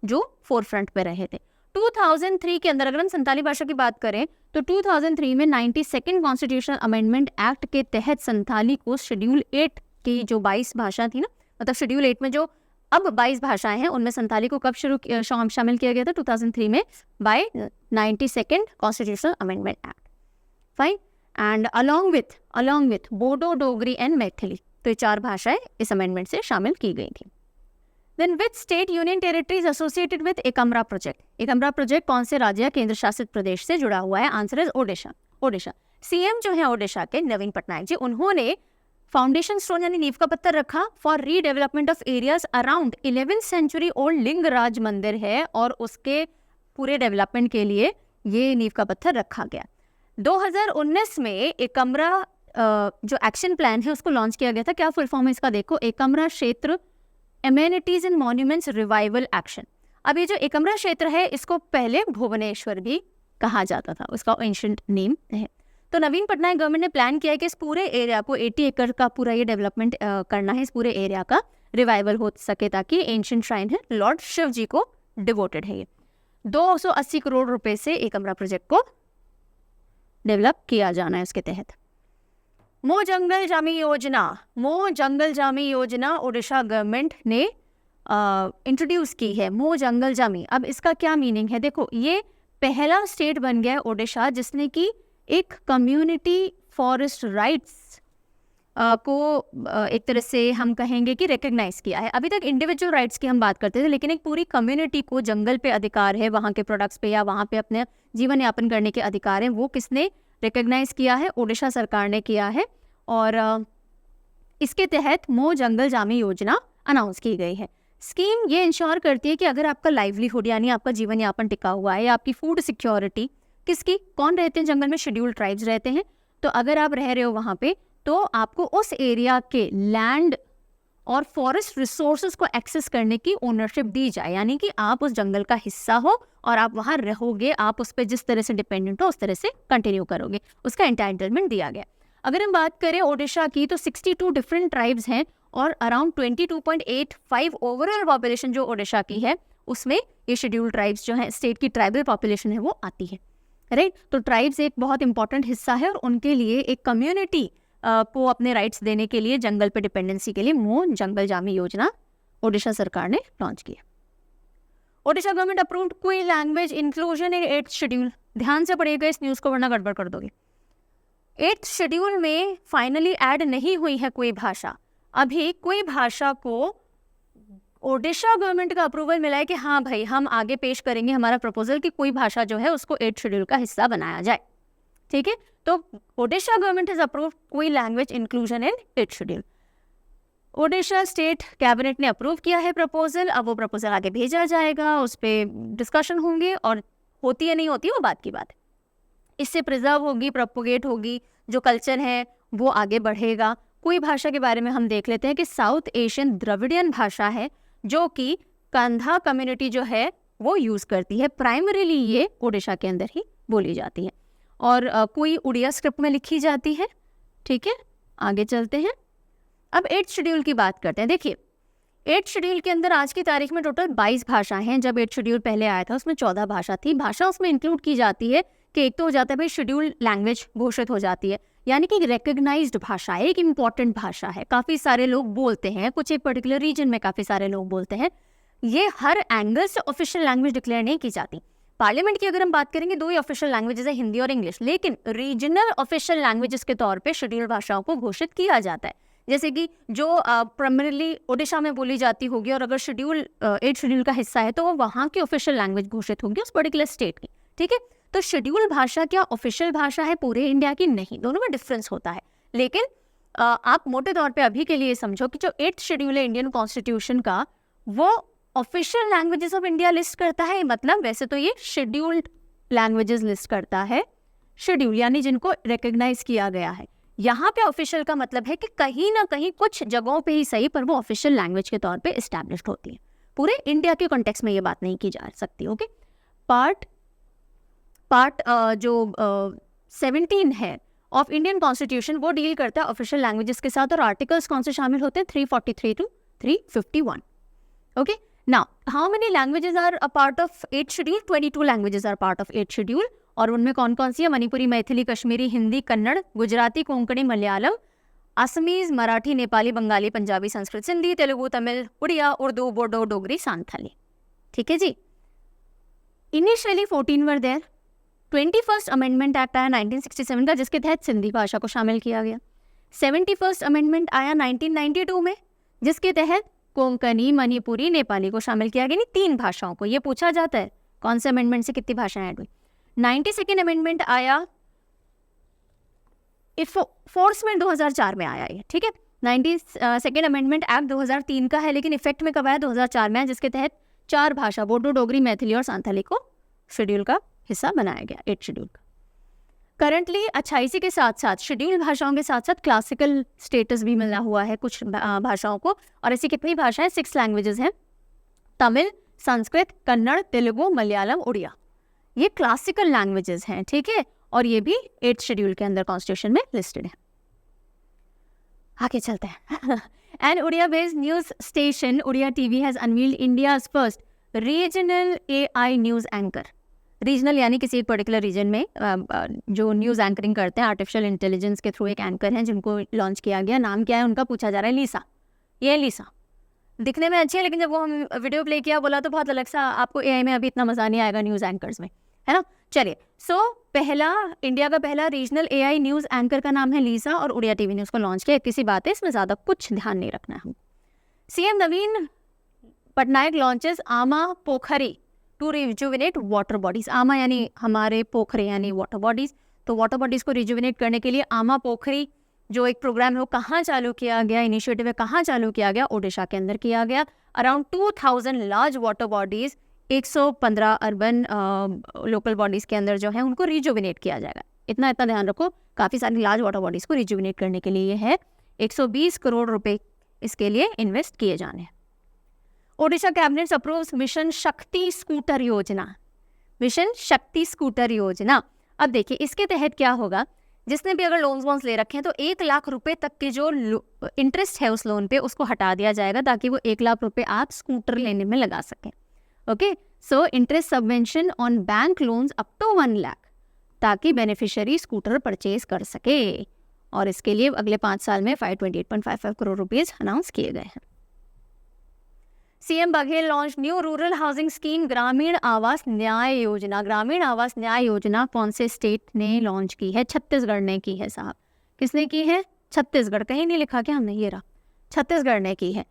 जो फोरफ्रंट पे रहे थे। 2003 के अंदर अगर हम संथाली भाषा की बात करें तो 2003 में 92nd कॉन्स्टिट्यूशनल अमेंडमेंट एक्ट के तहत संथाली को शेड्यूल 8 की जो 22 भाषा थी ना, मतलब शेड्यूल 8 में जो अब 22 भाषाएं हैं, उनमें संथाली को कब शामिल किया गया था? 2003 में by 92nd constitutional amendment act, fine. And along with Bodo, Dogri and Maithili, तो ये 4 भाषाएं इस अमेंडमेंट से शामिल की गई थी। Then which state union territories associated with Ekamra project? Ekamra project कौन से राज्य या केंद्र शासित प्रदेश से जुड़ा हुआ है? Answer is Odisha. सीएम जो है ओडिशा के नवीन पटनायक जी, उन्होंने फाउंडेशन स्टोन यानी नींव का पत्थर रखा for redevelopment of areas around 11th century old Lingaraj मंदिर है, और उसके पूरे डेवलपमेंट के लिए ये नींव का पत्थर रखा गया। 2019 में एकमरा जो एक्शन प्लान है उसको लॉन्च किया गया था। क्या फुल फॉर्म है इसका? देखो, एकमरा क्षेत्र amenities and monuments revival action. अब ये जो एकमरा क्षेत्र है इसको पहले भुवनेश्वर भी कहा जाता था, उसका एंशिएंट नेम है। तो नवीन पटनायक गवर्नमेंट ने प्लान किया है कि इस पूरे एरिया को 80 एकड़ का पूरा ये डेवलपमेंट करना है, इस पूरे एरिया का रिवाइवल हो सके, ताकि एंशिएंट श्राइन है, लॉर्ड शिव जी को डिवोटेड है ये। 280 करोड़ रुपए से एक अमरा प्रोजेक्ट को डेवलप किया जाना है उसके तहत। मो जंगल जामी योजना ओडिशा गवर्नमेंट ने इंट्रोड्यूस की है। मो जंगल जामी, अब इसका क्या मीनिंग है? देखो, ये पहला स्टेट बन गया है ओडिशा जिसने कि एक कम्युनिटी फॉरेस्ट राइट्स को एक तरह से हम कहेंगे कि रिकग्नाइज किया है। अभी तक इंडिविजुअल राइट्स की हम बात करते थे, लेकिन एक पूरी कम्युनिटी को जंगल पे अधिकार है, वहाँ के प्रोडक्ट्स पे या वहाँ पे अपने जीवन यापन करने के अधिकार हैं, वो किसने रिकग्नाइज किया है? ओडिशा सरकार ने किया है। और इसके तहत मो जंगल जामी योजना अनाउंस की गई है। स्कीम ये इंश्योर करती है कि अगर आपका लाइवलीहुड यानी आपका जीवन यापन टिका हुआ है, या आपकी फूड सिक्योरिटी, किसकी, कौन रहते हैं जंगल में? शेड्यूल्ड ट्राइब्स रहते हैं। तो अगर आप रह रहे हो वहाँ पे, तो आपको उस एरिया के लैंड और फॉरेस्ट रिसोर्सेज को एक्सेस करने की ओनरशिप दी जाए, यानी कि आप उस जंगल का हिस्सा हो और आप वहाँ रहोगे, आप उस पर जिस तरह से डिपेंडेंट हो उस तरह से कंटिन्यू करोगे, उसका एंटाइटलमेंट दिया गया। अगर हम बात करें ओडिशा की, तो 62 डिफरेंट ट्राइब्स हैं और अराउंड 22.85 ओवरऑल पॉपुलेशन जो ओडिशा की है, उसमें ये शेड्यूल्ड ट्राइब्स जो है, स्टेट की ट्राइबल पॉपुलेशन है, वो आती है, राइट। तो ट्राइब्स एक बहुत इंपॉर्टेंट हिस्सा है और उनके लिए एक कम्युनिटी को अपने राइट्स देने के लिए, जंगल पे डिपेंडेंसी के लिए मो जंगल जामी योजना ओडिशा सरकार ने लॉन्च किया। ओडिशा गवर्नमेंट अप्रूव्ड कोई language inclusion in 8th schedule. ध्यान से पढ़िएगा इस न्यूज़ को, वरना गड़बड़ कर दोगे। 8th शेड्यूल में फाइनली ऐड नहीं हुई है कोई भाषा। अभी कोई भाषा को ओडिशा गवर्नमेंट का अप्रूवल मिला है कि हाँ भाई, हम आगे पेश करेंगे हमारा प्रपोजल कि कोई भाषा जो है उसको 8th शेड्यूल का हिस्सा बनाया जाए, ठीक है। तो ओडिशा गवर्नमेंट हैज अप्रूव्ड कोई language inclusion in 8th schedule. Odisha state cabinet ने अप्रूव किया है प्रपोजल। अब वो प्रपोजल आगे भेजा जाएगा, उस पर डिस्कशन होंगे और होती है नहीं होती वो बात की बात है। इससे प्रिजर्व होगी, प्रोपोगेट होगी, जो कल्चर है वो आगे बढ़ेगा। कोई भाषा के बारे में हम देख लेते हैं कि साउथ एशियन द्रविडियन भाषा है, जो कि कंधा कम्युनिटी जो है वो यूज़ करती है। प्राइमरीली ये ओडिशा के अंदर ही बोली जाती है और कोई उड़िया स्क्रिप्ट में लिखी जाती है, ठीक है। आगे चलते हैं, अब 8th शेड्यूल की बात करते हैं। देखिए, 8th शेड्यूल के अंदर आज की तारीख में टोटल 22 भाषाएं हैं। जब 8th शेड्यूल पहले आया था उसमें 14 भाषा थी। भाषा उसमें इंक्लूड की जाती है कि एक तो हो जाता है भाई शेड्यूल लैंग्वेज घोषित हो जाती है, यानी कि रिकग्नाइज्ड भाषा है, एक इम्पॉर्टेंट भाषा है, काफ़ी सारे लोग बोलते हैं, कुछ एक पर्टिकुलर रीजन में काफ़ी सारे लोग बोलते हैं। ये हर एंगल से ऑफिशियल लैंग्वेज डिक्लेयर नहीं की जाती। पार्लियामेंट की अगर हम बात करेंगे, 2 ही ऑफिशियल लैंग्वेजेस है, हिंदी और इंग्लिश, लेकिन रीजनल ऑफिशियल लैंग्वेजेस के तौर पे शेड्यूल्ड भाषाओं को घोषित किया जाता है। जैसे कि जो प्राइमरीली ओडिशा में बोली जाती होगी और अगर शेड्यूल 8th शेड्यूल का हिस्सा है तो वो वहाँ की ऑफिशियल लैंग्वेज घोषित होगी उस पर्टिकुलर स्टेट की, ठीक है। तो शेड्यूल भाषा क्या ऑफिशियल भाषा है पूरे इंडिया की? नहीं, दोनों में डिफरेंस होता है। लेकिन आप मोटे तौर पे अभी के लिए समझो कि जो 8th शेड्यूल है इंडियन कॉन्स्टिट्यूशन का, वो official languages of India list करता है। मतलब वैसे तो ये शेड्यूल्ड लैंग्वेजेस लिस्ट करता है, शेड्यूल यानी जिनको रिकग्नाइज किया गया है। यहाँ पे ऑफिशियल का मतलब है कि कहीं ना कहीं कुछ जगहों पे ही सही, पर वो ऑफिशियल लैंग्वेज के तौर पे एस्टैब्लिश्ड होती है। पूरे इंडिया के कॉन्टेक्स्ट में ये बात नहीं की जा सकती, ओके। पार्ट जो 17 है ऑफ इंडियन कॉन्स्टिट्यूशन, वो डील करता है ऑफिशियल लैंग्वेजेस के साथ, और आर्टिकल्स कौन से शामिल होते हैं? 343 to 351, okay. Now how many languages are a part of 8th schedule? 22 languages are part of 8th schedule. और उनमें कौन कौन सी है? मणिपुरी, मैथिली, कश्मीरी, हिंदी, कन्नड़, गुजराती, कोंकणी, मलयालम, असमीज, मराठी, नेपाली, बंगाली, पंजाबी, संस्कृत, सिंधी, तेलुगु, तमिल, उड़िया, उर्दू, बोडो, डोगरी, सांथाली, ठीक है जी। Initially 14 were there. 21st amendment act आया 1967 का, जिसके तहत सिंधी भाषा को शामिल किया गया। 71st अमेंडमेंट आया 1992 में, जिसके तहत कोंकणी, मणिपुरी, नेपाली को शामिल किया गया। नहीं, 3 भाषाओं को। ये पूछा जाता है कौन से अमेंडमेंट से कितनी भाषाएं ऐड हुई। 92nd अमेंडमेंट आया, फोर्समेंट 2004 में आया ये, ठीक है। 92nd अमेंडमेंट एक्ट 2003 का है, लेकिन इफेक्ट में कब आया? 2004 में आया, जिसके तहत 4 भाषा, बोडो, डोगरी, मैथिली और सांथाली को शेड्यूल का हिस्सा बनाया गया, 8th शेड्यूल का। करंटली अच्छा, इसी के साथ साथ शेड्यूल भाषाओं के साथ साथ क्लासिकल स्टेटस भी मिला हुआ है कुछ भाषाओं को। और ऐसी कितनी भाषाएं? 6 लैंग्वेजेस हैं, तमिल, संस्कृत, कन्नड़, तेलुगु, मलयालम, उड़िया। ये क्लासिकल लैंग्वेजेस हैं, ठीक है। और ये भी 8th शेड्यूल के अंदर कॉन्स्टिट्यूशन में लिस्टेड है। आगे चलते हैं। And Odia based news station Odia TV has unveiled India's first regional AI news anchor. Regional यानी किसी एक पर्टिकुलर रीजन में जो न्यूज़ एंकरिंग करते हैं आर्टिफिशियल इंटेलिजेंस के थ्रू, एक एंकर हैं जिनको लॉन्च किया गया। नाम क्या है उनका पूछा जा रहा है, लीसा। ये लीसा दिखने में अच्छी है, लेकिन जब वो हम वीडियो प्ले किया बोला तो बहुत अलग सा, आपको AI में अभी इतना मज़ा नहीं आएगा न्यूज़ एंकर्स में, है ना। चलिए, पहला इंडिया का पहला रीजनल AI न्यूज़ एंकर का नाम है लीसा और उड़िया टीवी ने उसको लॉन्च किया। किसी बात है, इसमें ज़्यादा कुछ ध्यान नहीं रखना है हम। CM नवीन पटनायक लॉन्चेस आमा पोखरी टू रिजुविनेट वाटर बॉडीज। आमा यानी हमारे, पोखरे यानी वाटर बॉडीज। तो वाटर बॉडीज को रिजुविनेट करने के लिए आमा पोखरी जो एक प्रोग्राम है वो कहाँ चालू किया गया, इनिशिएटिव है कहाँ चालू किया गया, ओडिशा के अंदर किया गया। Around 2000 large water bodies, 115 urban local bodies के अंदर जो है उनको रिजुविनेट किया जाएगा। इतना ध्यान रखो, काफ़ी सारी लार्ज वाटर बॉडीज को रिजुविनेट करने के लिए ये है। 120 करोड़ रुपए इसके लिए इन्वेस्ट किए जाने हैं। ओडिशा कैबिनेट अप्रूव्स मिशन शक्ति स्कूटर योजना। मिशन शक्ति स्कूटर योजना, अब देखिए इसके तहत क्या होगा, जिसने भी अगर लोन्स वोन्स ले रखे हैं तो 1 लाख रुपए तक के जो इंटरेस्ट है उस लोन पे उसको हटा दिया जाएगा, ताकि वो 1 लाख रुपए आप स्कूटर लेने में लगा सकें। Okay, so interest subvention on bank loans up to 1 lakh, ताकि बेनिफिशियरी स्कूटर परचेज कर सके। और इसके लिए अगले 5 साल में 528.55 करोड़ रुपीज अनाउंस किए गए हैं। CM Baghel launch new rural housing scheme Gramin Awas न्याय योजना। ग्रामीण आवास न्याय योजना कौन से स्टेट ने लॉन्च की है? छत्तीसगढ़ ने की है साहब। किसने की है? छत्तीसगढ़। कहीं नहीं लिखा क्या हमने, ये रहा, छत्तीसगढ़ ने की है।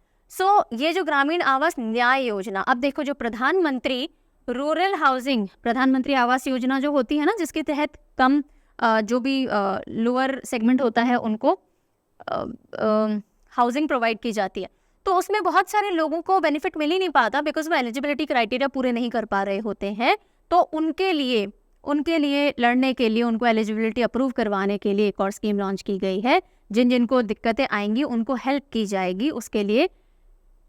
ये जो ग्रामीण आवास न्याय योजना, अब देखो जो प्रधानमंत्री रूरल हाउसिंग, प्रधानमंत्री आवास योजना जो होती है ना, जिसके तहत कम जो भी लोअर सेगमेंट होता है उनको हाउसिंग प्रोवाइड की जाती है, तो उसमें बहुत सारे लोगों को बेनिफिट मिल ही नहीं पाता बिकॉज वो एलिजिबिलिटी क्राइटेरिया पूरे नहीं कर पा रहे होते हैं। तो उनके लिए लड़ने के लिए, उनको एलिजिबिलिटी अप्रूव करवाने के लिए एक और स्कीम लॉन्च की गई है। जिनको दिक्कतें आएंगी उनको हेल्प की जाएगी, उसके लिए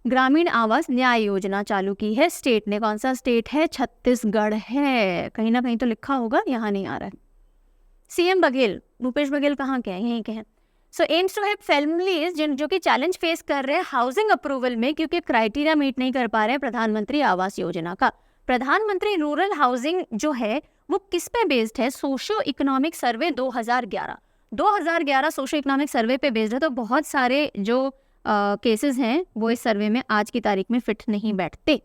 ग्रामीण आवास न्याय योजना चालू की है स्टेट ने। कौन सा स्टेट है? छत्तीसगढ़ है। कहीं ना कहीं तो लिखा होगा, यहाँ नहीं आ रहा है। CM बघेल, भूपेश बघेल कहाँ के हैं? यहीं के हैं। एम्स टू हेल्प फैमिलीज जो कि चैलेंज फेस कर रहे हैं हाउसिंग अप्रूवल में, क्योंकि क्राइटेरिया मीट नहीं कर पा रहे हैं प्रधानमंत्री आवास योजना का। प्रधानमंत्री रूरल हाउसिंग जो है वो किस पे बेस्ड है? Socio economic survey 2011 socio economic survey पे बेस्ड है। तो बहुत सारे जो केसेस हैं वो इस सर्वे में आज की तारीख में फिट नहीं बैठते,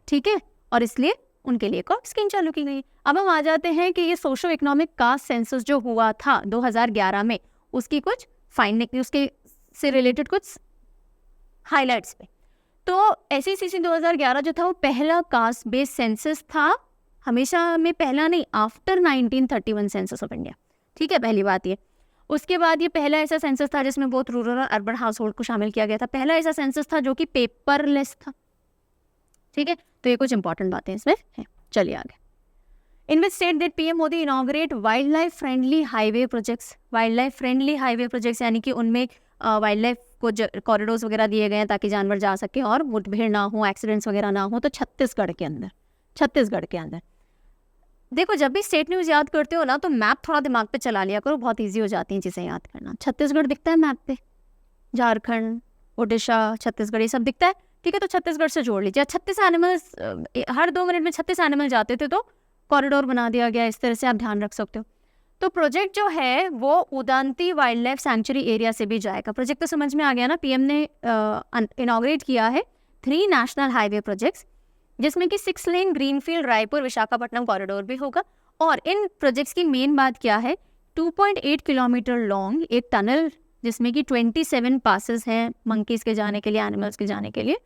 ठीक है, और इसलिए उनके लिए एक और स्कीम चालू की गई। अब हम आ जाते हैं कि ये सोशो इकोनॉमिक कास्ट सेंसस जो हुआ था 2011 में, उसकी कुछ फाइंडिंग, उसके से रिलेटेड कुछ हाइलाइट्स पे। तो SECC 2011 जो था वो पहला कास्ट बेस्ड सेंसस था, हमेशा में पहला नहीं, आफ्टर 1931 सेंसस ऑफ इंडिया, ठीक है, पहली बात ये। उसके बाद ये पहला ऐसा सेंसस था जिसमें बहुत रूरल और अर्बन हाउस होल्ड को शामिल किया गया था। पहला ऐसा सेंसस था जो कि पेपरलेस था, ठीक है। तो ये कुछ इंपॉर्टेंट बातें इसमें हैं। चलिए आगे। In which state did PM Modi inaugurate wild life friendly highway projects? Wild life friendly highway projects यानी कि उनमें वाइल्ड लाइफ को कॉरिडोर्स वगैरह दिए गए हैं ताकि जानवर जा सके और मुठभेड़ ना हो, एक्सीडेंट्स वगैरह ना हो। तो छत्तीसगढ़ के अंदर देखो, जब भी स्टेट न्यूज़ याद करते हो ना तो मैप थोड़ा दिमाग पे चला लिया करो, बहुत ईजी हो जाती हैं चीज़ें याद करना। छत्तीसगढ़ दिखता है मैप पे, झारखंड, ओडिशा, छत्तीसगढ़, ये सब दिखता है, ठीक है। तो छत्तीसगढ़ से जोड़ लीजिए। 36 एनिमल्स, हर 2 मिनट में 36 एनिमल जाते थे, तो कॉरिडोर बना दिया गया। इस तरह से आप ध्यान रख सकते हो। तो प्रोजेक्ट जो है वो Udanti wild life sanctuary area से भी जाएगा। प्रोजेक्ट तो समझ में आ गया ना, PM ने इनॉग्रेट किया है 3 नेशनल हाईवे प्रोजेक्ट्स, जिसमें कि 6 lane greenfield Raipur Visakhapatnam corridor भी होगा। और इन प्रोजेक्ट्स की मेन बात क्या है? 2.8 किलोमीटर लॉन्ग एक टनल, जिसमें कि 27 पासेस हैं मंकीज के जाने के लिए, एनिमल्स के जाने के लिए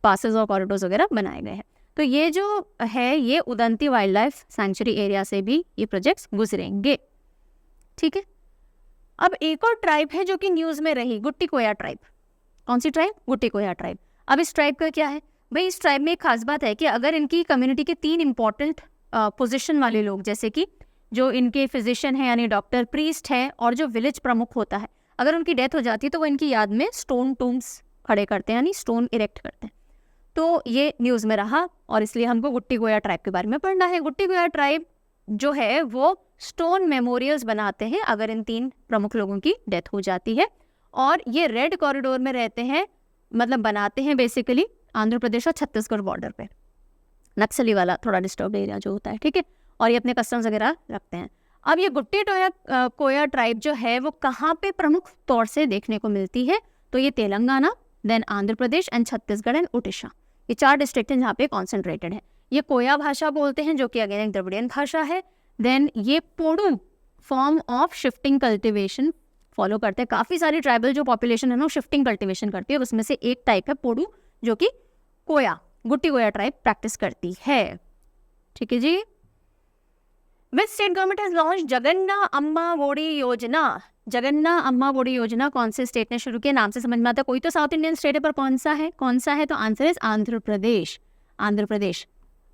पासेस और कॉरिडोर्स वगैरह बनाए गए हैं। तो ये जो है ये Udanti wild life sanctuary area से भी ये प्रोजेक्ट्स गुजरेंगे, ठीक है। अब एक और ट्राइब है जो कि न्यूज़ में रही, गुट्टी कोया ट्राइब। कौन सी ट्राइब? गुट्टी कोया ट्राइब। अब इस ट्राइब का क्या है भाई? इस ट्राइब में एक खास बात है कि अगर इनकी कम्युनिटी के 3 इंपॉर्टेंट पोजीशन वाले लोग, जैसे कि जो इनके फिजिशियन है यानी डॉक्टर, प्रीस्ट है और जो विलेज प्रमुख होता है, अगर उनकी डेथ हो जाती है तो वो इनकी याद में स्टोन टूम्स खड़े करते हैं, यानी स्टोन इरेक्ट करते हैं। तो ये न्यूज़ में रहा और इसलिए हमको गुट्टी कोया ट्राइब के बारे में पढ़ना है। गुट्टी कोया ट्राइब जो है वो स्टोन मेमोरियल्स बनाते हैं अगर इन 3 प्रमुख लोगों की डेथ हो जाती है। और ये रेड कॉरिडोर में रहते हैं, मतलब बनाते हैं बेसिकली आंध्र प्रदेश और छत्तीसगढ़ बॉर्डर पे, नक्सली वाला थोड़ा डिस्टर्ब एरिया जो होता है, ठीक है। और ये अपने कस्टम्स वगैरह रखते हैं। अब ये गुट्टी कोया ट्राइब जो है वो कहाँ पे प्रमुख तौर से देखने को मिलती है, तो ये Telangana, then Andhra Pradesh and Chhattisgarh and Orissa, ये 4 डिस्ट्रिक्ट हैं जहाँ पे कॉन्सेंट्रेटेड है। ये कोया भाषा बोलते हैं जो कि अगेन एक द्रविडियन भाषा है। देन ये podu form of shifting cultivation follow करते हैं। काफ़ी सारी ट्राइबल जो पॉपुलेशन है ना शिफ्टिंग कल्टिवेशन करती है, उसमें से एक टाइप है पोडू जो कि कोया, गुट्टी कोया ट्राइब प्रैक्टिस करती है, ठीक है जी। Which state government has launch Jaganna Amma Vodi योजना। जगन्ना अम्मा वोडी योजना कौन से स्टेट ने शुरू किया? नाम से समझ में आता है कोई तो साउथ इंडियन स्टेट है, पर कौन सा है? तो आंसर इज आंध्र प्रदेश। आंध्र प्रदेश।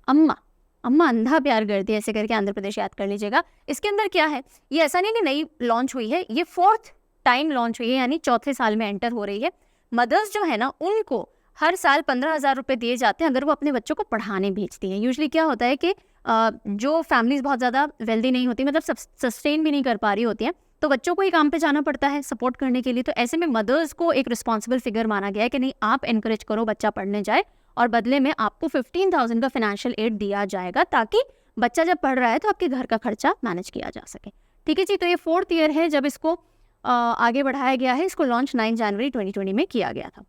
अम्मा अंधा प्यार करती है, ऐसे करके आंध्र प्रदेश याद कर लीजिएगा। इसके अंदर क्या है, ये ऐसा नहीं कि नई लॉन्च हुई है, ये 4th टाइम लॉन्च हुई है, यानी 4थे साल में एंटर हो रही है। मदर्स जो है ना उनको हर साल 15,000 रुपये दिए जाते हैं अगर वो अपने बच्चों को पढ़ाने भेजती हैं। यूजुअली क्या होता है कि जो फैमिलीज बहुत ज़्यादा वेल्दी नहीं होती, मतलब सस्टेन भी नहीं कर पा रही होती हैं, तो बच्चों को ही काम पे जाना पड़ता है सपोर्ट करने के लिए। तो ऐसे में मदर्स को एक रिस्पॉन्सिबल फिगर माना गया है कि नहीं, आप एनकरेज करो बच्चा पढ़ने जाए और बदले में आपको 15,000 का फाइनेंशियल एड दिया जाएगा, ताकि बच्चा जब पढ़ रहा है तो आपके घर का खर्चा मैनेज किया जा सके, ठीक है जी। तो ये 4th ईयर है जब इसको आगे बढ़ाया गया है। इसको लॉन्च 9 जनवरी 2020 में किया गया था।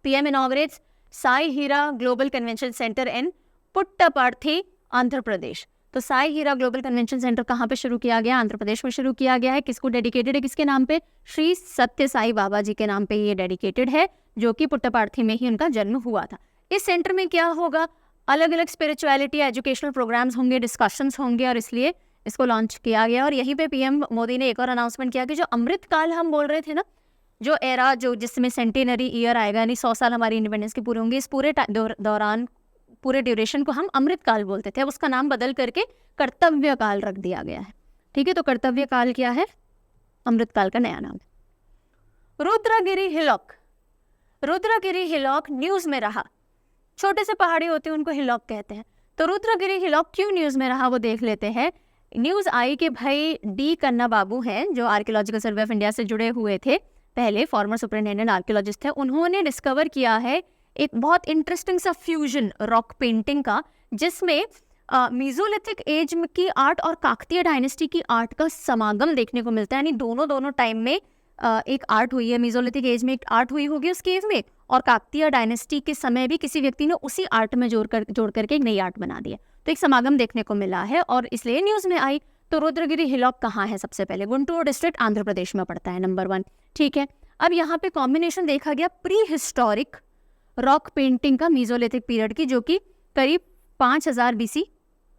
PM inaugurates साई हीरा ग्लोबल कन्वेंशन सेंटर इन पुट्टपर्थी, आंध्र प्रदेश। तो साई हीरा ग्लोबल कन्वेंशन सेंटर कहाँ पे शुरू किया गया? आंध्र प्रदेश में शुरू किया गया है। किसको डेडिकेटेड है? किसके नाम पे? श्री सत्य साई बाबा जी के नाम पे ये डेडिकेटेड है, जो कि पुट्टपर्थी में ही उनका जन्म हुआ था। इस सेंटर में क्या होगा? अलग अलग स्पिरिचुअलिटी एजुकेशनल प्रोग्राम्स होंगे, डिस्कशंस होंगे, और इसलिए इसको लॉन्च किया गया। और यहीं पे PM मोदी ने एक और अनाउंसमेंट किया कि जो अमृत काल हम बोल रहे थे ना, जो एरा जो जिसमें सेंटेनरी ईयर आएगा, यानी 100 साल हमारी इंडिपेंडेंस के पूरे होंगे, इस पूरे दौरान पूरे ड्यूरेशन को हम अमृत काल बोलते थे। अब उसका नाम बदल करके कर्तव्य काल रख दिया गया है, ठीक है। तो कर्तव्य काल क्या है? अमृत काल का नया नाम है। रुद्रगिरी हिलॉक। रुद्रगिरी हिलॉक न्यूज में रहा। छोटे से पहाड़ी होते हैं उनको हिलॉक कहते हैं। तो रुद्रगिरी हिलॉक क्यों न्यूज में रहा वो देख लेते हैं। न्यूज आई कि भाई D कन्ना बाबू हैं, जो आर्कियोलॉजिकल सर्वे ऑफ इंडिया से जुड़े हुए थे, पहले फॉर्मर सुपरिटेंडेंट आर्कियोलॉजिस्ट थे। उन्होंने डिस्कवर किया है एक बहुत इंटरेस्टिंग सा फ्यूजन रॉक पेंटिंग का, जिसमें मीजोलिथिक एज की आर्ट और काकतीय डायनेस्टी की आर्ट का समागम देखने को मिलता है। यानी दोनों टाइम में एक आर्ट हुई है। मीजोलिथिक एज में एक आर्ट हुई होगी उस केव में, और काकतीय डायनेस्टी के समय भी किसी व्यक्ति ने उसी आर्ट में जोड़ करके एक नई आर्ट बना दी है। तो एक समागम देखने को मिला है और इसलिए न्यूज में आई। तो रुद्रगिरी हिलॉक कहाँ है? सबसे पहले गुंटूर डिस्ट्रिक्ट, आंध्र प्रदेश में पड़ता है, नंबर 1, ठीक है। अब यहाँ पे कॉम्बिनेशन देखा गया प्री हिस्टोरिक रॉक पेंटिंग का मेसोलिथिक पीरियड की, जो कि करीब 5000 BC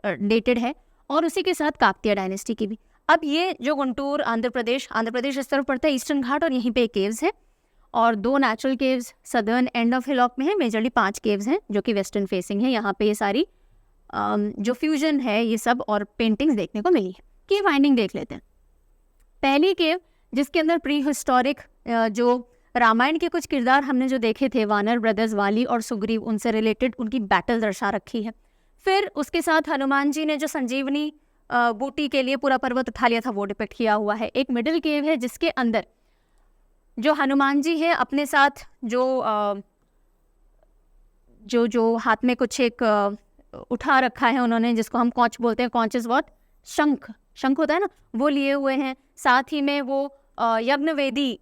डेटेड है, और उसी के साथ काकतीय डायनेस्टी की भी। अब ये जो गुंटूर आंध्र प्रदेश इस तरफ पड़ता है, ईस्टर्न घाट, और यहीं पे केव्स है, और 2 natural caves southern end of hillock में है। मेजरली 5 केव्स हैं जो कि वेस्टर्न फेसिंग है। यहाँ पे ये सारी जो फ्यूजन है ये सब और पेंटिंग्स देखने को मिली है। की फाइंडिंग देख लेते हैं। पहली केव जिसके अंदर प्री हिस्टोरिक जो रामायण के कुछ किरदार हमने जो देखे थे, वानर ब्रदर्स वाली और सुग्रीव, उनसे रिलेटेड उनकी बैटल दर्शा रखी है। फिर उसके साथ हनुमान जी ने जो संजीवनी बूटी के लिए पूरा पर्वत उठा लिया था वो डिपिक्ट किया हुआ है। एक मिडिल केव है जिसके अंदर जो हनुमान जी है अपने साथ जो हाथ में कुछ एक उठा रखा है उन्होंने, जिसको हम कौच बोलते हैं। कौच इज व्हाट? शंख होता है ना, वो लिए हुए हैं। साथ ही में वो यज्ञ वेदी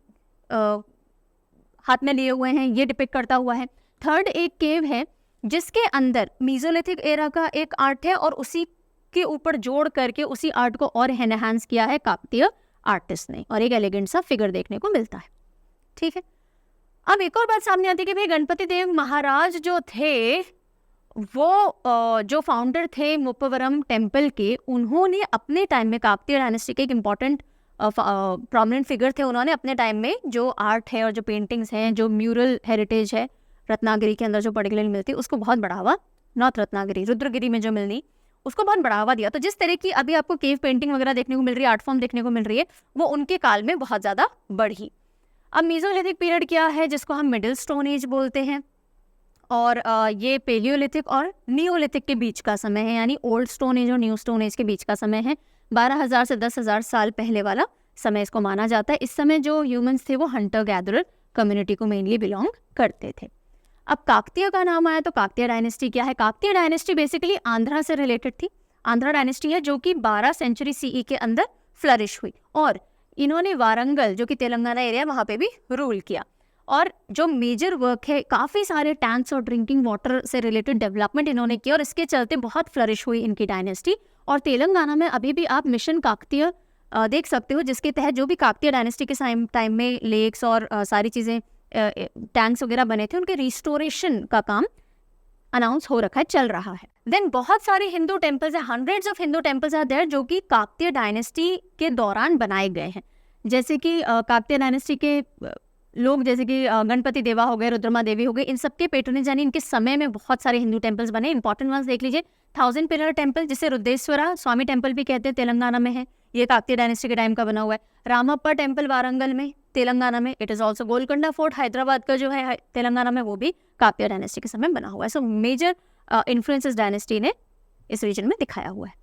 हाथ में लिए हुए हैं, ये डिपिक्ट करता हुआ है। थर्ड एक केव है जिसके अंदर मीजोलिथिक एरा का एक आर्ट है और उसी के ऊपर जोड़ करके उसी आर्ट को और एनहांस किया है काकतीय आर्टिस्ट ने, और एक एलिगेंट सा फिगर देखने को मिलता है, ठीक है। अब एक और बात सामने आती है कि भाई गणपति देव महाराज जो थे वो जो फाउंडर थे मुप्पवरम टेम्पल के, उन्होंने अपने टाइम में काकतीय डायनेस्टी के एक इम्पॉर्टेंट प्रोमिनेंट फिगर थे। उन्होंने अपने टाइम में जो आर्ट है और जो पेंटिंग्स हैं, जो म्यूरल हेरिटेज है रत्नागिरी के अंदर जो पर्टिकुलरली मिलती है, उसको बहुत बढ़ावा, नॉर्थ रत्नागिरी रुद्रगिरी में जो मिलनी, उसको बहुत बढ़ावा दिया। तो जिस तरह की अभी आपको केव पेंटिंग वगैरह देखने को मिल रही है, आर्ट फॉर्म देखने को मिल रही है, वो उनके काल में बहुत ज़्यादा बढ़ी। अब मीजोलिथिक पीरियड क्या है, जिसको हम मिडिल स्टोन एज बोलते हैं, और ये पेलियोलिथिक और नियोलिथिक के बीच का समय है, यानी ओल्ड स्टोन एज और न्यू स्टोन एज के बीच का समय है। 12,000 से 10,000 साल पहले वाला समय इसको माना जाता है। इस समय जो ह्यूमंस थे वो हंटर गैदरर कम्युनिटी को मेनली बिलोंग करते थे। अब काकतीय का नाम आया तो काकतीय डायनेस्टी क्या है? काकतीय डायनेस्टी बेसिकली आंध्रा से रिलेटेड थी। आंध्रा डायनेस्टी है जो कि 12 सेंचुरी सीई के अंदर फ्लरिश हुई और इन्होंने वारंगल जो कि तेलंगाना एरिया वहाँ पे भी रूल किया। और जो मेजर वर्क है, काफ़ी सारे टैंक्स और ड्रिंकिंग वाटर से रिलेटेड डेवलपमेंट इन्होंने किया और इसके चलते बहुत फ्लरिश हुई इनकी डायनेस्टी। और तेलंगाना में अभी भी आप मिशन काकतीय देख सकते हो, जिसके तहत जो भी काकतीय डायनेस्टी के टाइम में लेक्स और सारी चीज़ें टैंक्स वगैरह बने थे, उनके रिस्टोरेशन का काम अनाउंस हो रखा है, चल रहा है। देन बहुत सारे हिंदू टेम्पल्स हैं, hundreds of Hindu temples are there जो कि काकतीय डायनेस्टी के दौरान बनाए गए हैं। जैसे कि काकतीय डायनेस्टी के लोग जैसे कि गणपति देवा हो गए, रुद्रमा देवी हो गए, इन सबके पेट्रोनेज यानी इनके समय में बहुत सारे हिंदू टेम्पल्स बने। इंपॉर्टेंट वंस देख लीजिए, 1000 पिलर टेम्पल जिसे रुद्रेश्वरा स्वामी टेम्पल भी कहते हैं, तेलंगाना में है, ये काकतीय डायनेस्टी के टाइम का बना हुआ है। रामप्पा टेम्पल वारंगल में तेलंगाना में, it is also Golconda fort Hyderabad का जो है तेलंगाना में, वो भी काकतीय डायनेस्टी के समय बना हुआ है। सो मेजर इन्फ्लुएंसेस डायनेस्टी ने इस रीजन में दिखाया हुआ है।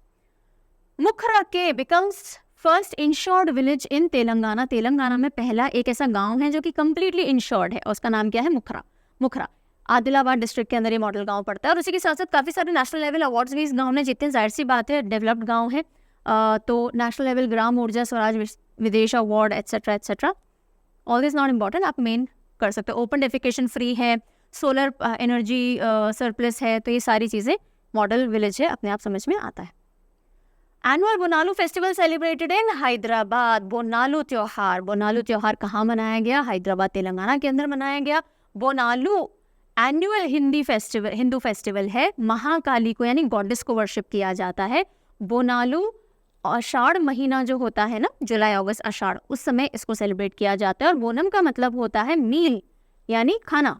मुखरा के becomes first insured village in Telangana. Telangana में पहला एक ऐसा गांव है जो कि कंप्लीटली इंश्योर्ड है, उसका नाम क्या है? मुखरा। मुखरा आदिलाबाद डिस्ट्रिक्ट के अंदर ये मॉडल गांव पड़ता है और उसी के साथ साथ काफ़ी सारे नेशनल लेवल अवार्ड्स भी इस गांव ने जीते हैं। जाहिर सी बात है, डेवलप्ड गांव है, तो नेशनल लेवल ग्राम ऊर्जा स्वराज विदेश award etcetera etcetera. All this not important, आप मेन कर सकते हो। ओपन डेफिकेशन फ्री है, सोलर एनर्जी सरप्लस है, तो ये सारी चीज़ें मॉडल विलेज है, अपने आप समझ में आता है। Annual Bonalu festival celebrated in Hyderabad. Bonalu त्योहार कहाँ मनाया गया? हैदराबाद तेलंगाना के अंदर मनाया गया। बोनालू एनुअल हिंदू फेस्टिवल है, महाकाली को यानी गॉडेस को वर्शिप किया जाता है। बोनालू आषाढ़ महीना जो होता है ना, जुलाई अगस्त आषाढ़, उस समय इसको सेलिब्रेट किया जाता है। और बोनम का मतलब होता है मील यानी खाना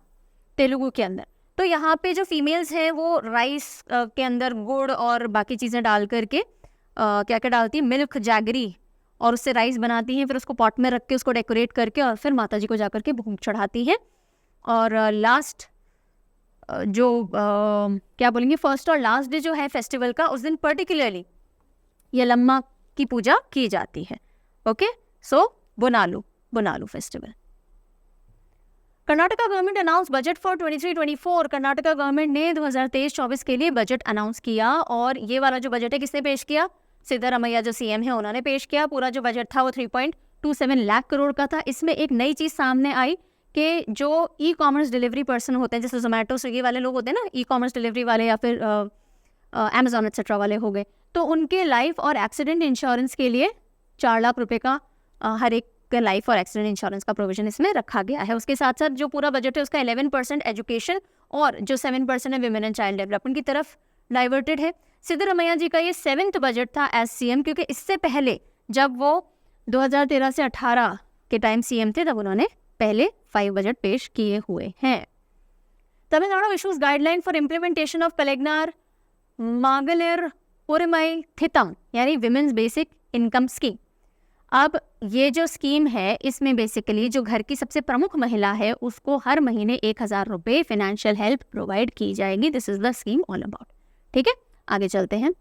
तेलुगु के अंदर। तो यहाँ पे जो फीमेल्स हैं वो राइस के अंदर गुड़ और बाकी चीज़ें डाल करके क्या क्या डालती है, मिल्क जैगरी, और उससे राइस बनाती हैं, फिर उसको पॉट में रख के उसको डेकोरेट करके और फिर माता जी को जाकर के भोग चढ़ाती हैं। और लास्ट जो क्या बोलेंगे, फर्स्ट और लास्ट डे जो है फेस्टिवल का, उस दिन पर्टिकुलरली यलम्मा की पूजा की जाती है। Okay, so Bonalu festival. Karnataka government announce budget for 23-24। Karnataka government ने 2023-24 के लिए बजट अनाउंस किया और ये वाला जो बजट है किसने पेश किया? सिद्धरामैया जो सीएम है उन्होंने पेश किया। पूरा जो बजट था वो 3.27 लाख करोड़ का था। इसमें एक नई चीज़ सामने आई कि जो ई कॉमर्स डिलीवरी पर्सन होते हैं, जैसे जोमेटो स्विगी वाले लोग होते हैं ना, ई कॉमर्स डिलीवरी वाले या फिर अमेजॉन एक्सेट्रा वाले हो गए, तो उनके लाइफ और एक्सीडेंट इंश्योरेंस के लिए 4 लाख रुपए का हर एक लाइफ और एक्सीडेंट इंश्योरेंस का प्रोविजन इसमें रखा गया है। उसके साथ साथ जो पूरा बजट है उसका 11% एजुकेशन और जो 7% है विमेन एंड चाइल्ड डेवलपमेंट की तरफ डाइवर्टेड है। सिद्धरामैया जी का ये 7th बजट था एज सीएम, क्योंकि इससे पहले जब वो 2013 से 18 के टाइम सीएम थे तब उन्होंने पहले 5 बजट पेश किए हुए हैं। Tamil Nadu issues guideline for implementation of Kalaignar Magalir Urimai Thittam यानी विमेन्स बेसिक इनकम स्कीम। अब ये जो स्कीम है इसमें बेसिकली जो घर की सबसे प्रमुख महिला है उसको हर महीने 1000 रुपये फाइनेंशियल हेल्प प्रोवाइड की जाएगी। This is the scheme all about. ठीक है, आगे चलते हैं।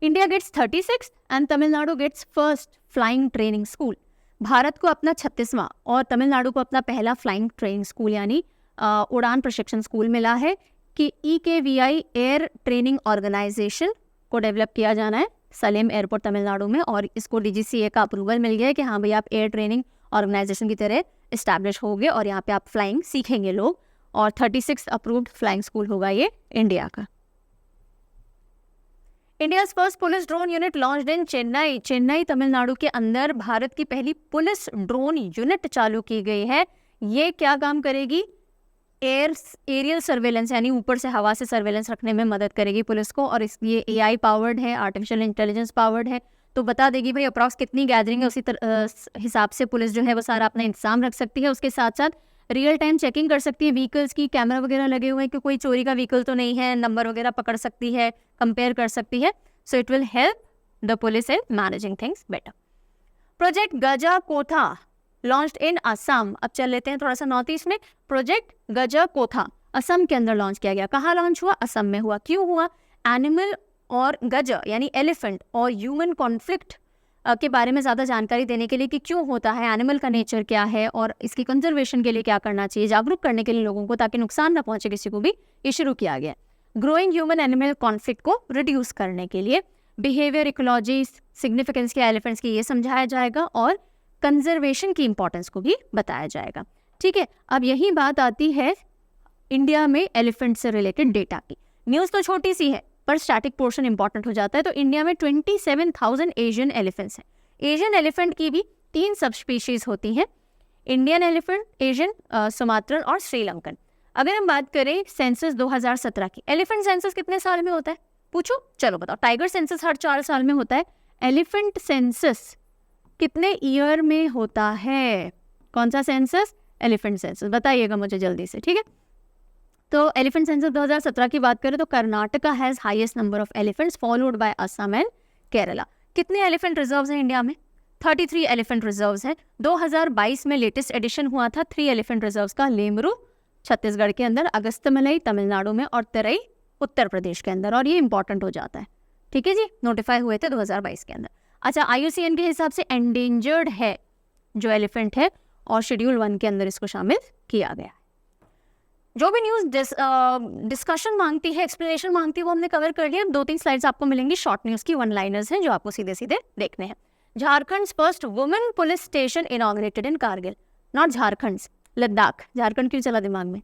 India gets 36 and Tamil Nadu gets first flying training school. Bharat को अपना 36वां और तमिलनाडु को अपना पहला फ्लाइंग ट्रेनिंग स्कूल यानी उड़ान प्रशिक्षण स्कूल मिला है कि EKVI एयर ट्रेनिंग ऑर्गेनाइजेशन को डेवलप किया जाना है सलेम एयरपोर्ट तमिलनाडु में, और इसको DGCA का अप्रूवल मिल गया है कि हाँ भाई आप एयर ट्रेनिंग ऑर्गेनाइजेशन की तरह इस्टेब्लिश हो गए और यहाँ पे आप फ्लाइंग सीखेंगे लोग। और 36 अप्रूव्ड फ्लाइंग स्कूल होगा ये इंडिया का। India's first police drone unit launched in Chennai. Chennai Tamil Nadu के अंदर भारत की पहली पुलिस ड्रोन यूनिट चालू की गई है। ये क्या काम करेगी? एरियल सर्वेलेंस यानी ऊपर से हवा से सर्वेलेंस रखने में मदद करेगी पुलिस को, और ये AI पावर्ड है, आर्टिफिशियल इंटेलिजेंस पावर्ड है, तो बता देगी भाई अप्रॉक्स कितनी गैदरिंग है, उसी हिसाब से पुलिस जो है वो सारा अपना इंतजाम रख सकती है। उसके साथ साथ रियल टाइम चेकिंग कर सकती है व्हीकल्स की, कैमरा वगैरह लगे हुए हैं कि कोई चोरी का व्हीकल तो नहीं है, नंबर वगैरह पकड़ सकती है, कंपेयर कर सकती है। So it will help the police in managing things better. Project Gaja Kotha launched in Assam. अब चल लेते हैं थोड़ा सा नॉर्थ ईस्ट में। प्रोजेक्ट गजा कोथा असम के अंदर लॉन्च किया गया। कहाँ लॉन्च हुआ? असम में हुआ। क्यों हुआ? एनिमल और गज यानी एलिफेंट और ह्यूमन कॉन्फ्लिक्ट के बारे में ज़्यादा जानकारी देने के लिए कि क्यों होता है, एनिमल का नेचर क्या है और इसकी कंजर्वेशन के लिए क्या करना चाहिए, जागरूक करने के लिए लोगों को ताकि नुकसान ना पहुंचे किसी को भी, ये शुरू किया गया। ग्रोइंग ह्यूमन एनिमल कॉन्फ्लिक्ट को रिड्यूस करने के लिए बिहेवियर इकोलॉजी सिग्निफिकेंस क्या एलिफेंट्स की ये समझाया जाएगा और कंजर्वेशन की इंपॉर्टेंस को भी बताया जाएगा। ठीक है, अब यही बात आती है इंडिया में एलिफेंट से रिलेटेड डेटा की। न्यूज़ तो छोटी सी है पर स्टैटिक पोर्शन इंपॉर्टेंट हो जाता है। तो इंडिया में 27,000 एशियन एलिफेंट्स हैं। एशियन एलिफेंट की भी 3 सब स्पीशीज होती हैं, इंडियन एलिफेंट, एशियन, सुमात्रन और श्रीलंकन। अगर हम बात करें सेंसस 2017 की, एलिफेंट सेंसस कितने साल में होता है पूछो, चलो बताओ। टाइगर सेंसस हर 4 साल में होता है, एलिफेंट सेंसस कितने ईयर में होता है? कौन सा सेंसस? एलिफेंट सेंसस, बताइएगा मुझे जल्दी से। ठीक है, तो एलिफेंट सेंसस 2017 की बात करें तो Karnataka has highest number of elephants followed by Assam and Kerala. कितने एलिफेंट रिजर्व्स हैं इंडिया में? 33 एलिफेंट रिजर्व्स हैं। 2022 में लेटेस्ट एडिशन हुआ था 3 एलिफेंट रिजर्व्स का, लेमरू छत्तीसगढ़ के अंदर, अगस्तमलई तमिलनाडु में और तराई उत्तर प्रदेश के अंदर, और ये इंपॉर्टेंट हो जाता है। ठीक है जी, नोटिफाई हुए थे 2022 के अंदर। अच्छा, IUCN के हिसाब से एंडेंजर्ड है जो एलिफेंट है और शेड्यूल 1 के अंदर इसको शामिल किया गया है। जो भी न्यूज़ डिस्कशन मांगती है, एक्सप्लेनेशन मांगती है, वो हमने कवर कर लिया। 2-3 स्लाइड्स आपको मिलेंगी शॉर्ट न्यूज़ की, 1 लाइनर्स हैं जो आपको सीधे सीधे देखने हैं। Jharkhand first women police station inaugurated in Kargil, not Jharkhand, Ladakh. Jharkhand क्यों चला दिमाग में?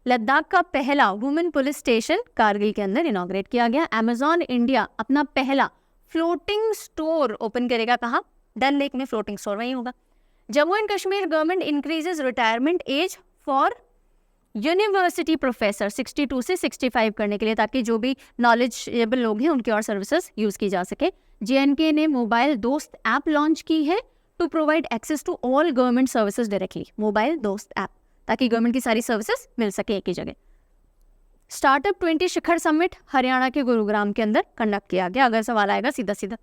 लद्दाख का पहला वुमेन पुलिस स्टेशन कारगिल के अंदर इनॉग्रेट किया गया। अमेजॉन इंडिया अपना पहला फ्लोटिंग स्टोर ओपन करेगा, कहाँ? डल लेक में फ्लोटिंग स्टोर वहीं होगा। Jammu and Kashmir government increases retirement age for university professor 62 से 65 करने के लिए, ताकि जो भी नॉलेजेबल लोग हैं उनकी और सर्विसेज यूज़ की जा सके। JNK ने मोबाइल दोस्त ऐप लॉन्च की है to provide access to all government services directly. Mobile Dost app, ताकि गवर्नमेंट की सारी सर्विसेज मिल सके एक ही जगह। स्टार्टअप 20 शिखर समिट हरियाणा के गुरुग्राम के अंदर कंडक्ट किया गया। अगर सवाल आएगा सीधा सीधा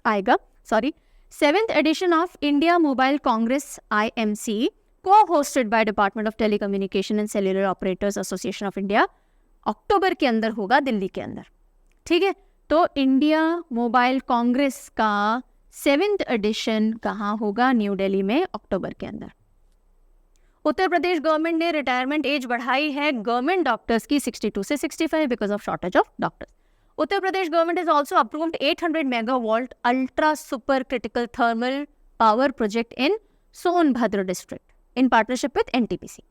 आएगा, sorry. 7th edition of India mobile congress IMC co-hosted by Department of Telecommunication and Cellular Operators Association of India अक्टूबर के अंदर होगा दिल्ली के अंदर। ठीक है, तो इंडिया मोबाइल कांग्रेस का 7th एडिशन कहाँ होगा? न्यू दिल्ली में, अक्टूबर के अंदर। उत्तर प्रदेश गवर्नमेंट ने रिटायरमेंट एज बढ़ाई है गवर्नमेंट डॉक्टर्स की 62 से 65 because of shortage of doctors. Uttar Pradesh government is also approved 800 megawatt ultra super critical thermal power project in Sonbhadra district in partnership with NTPC.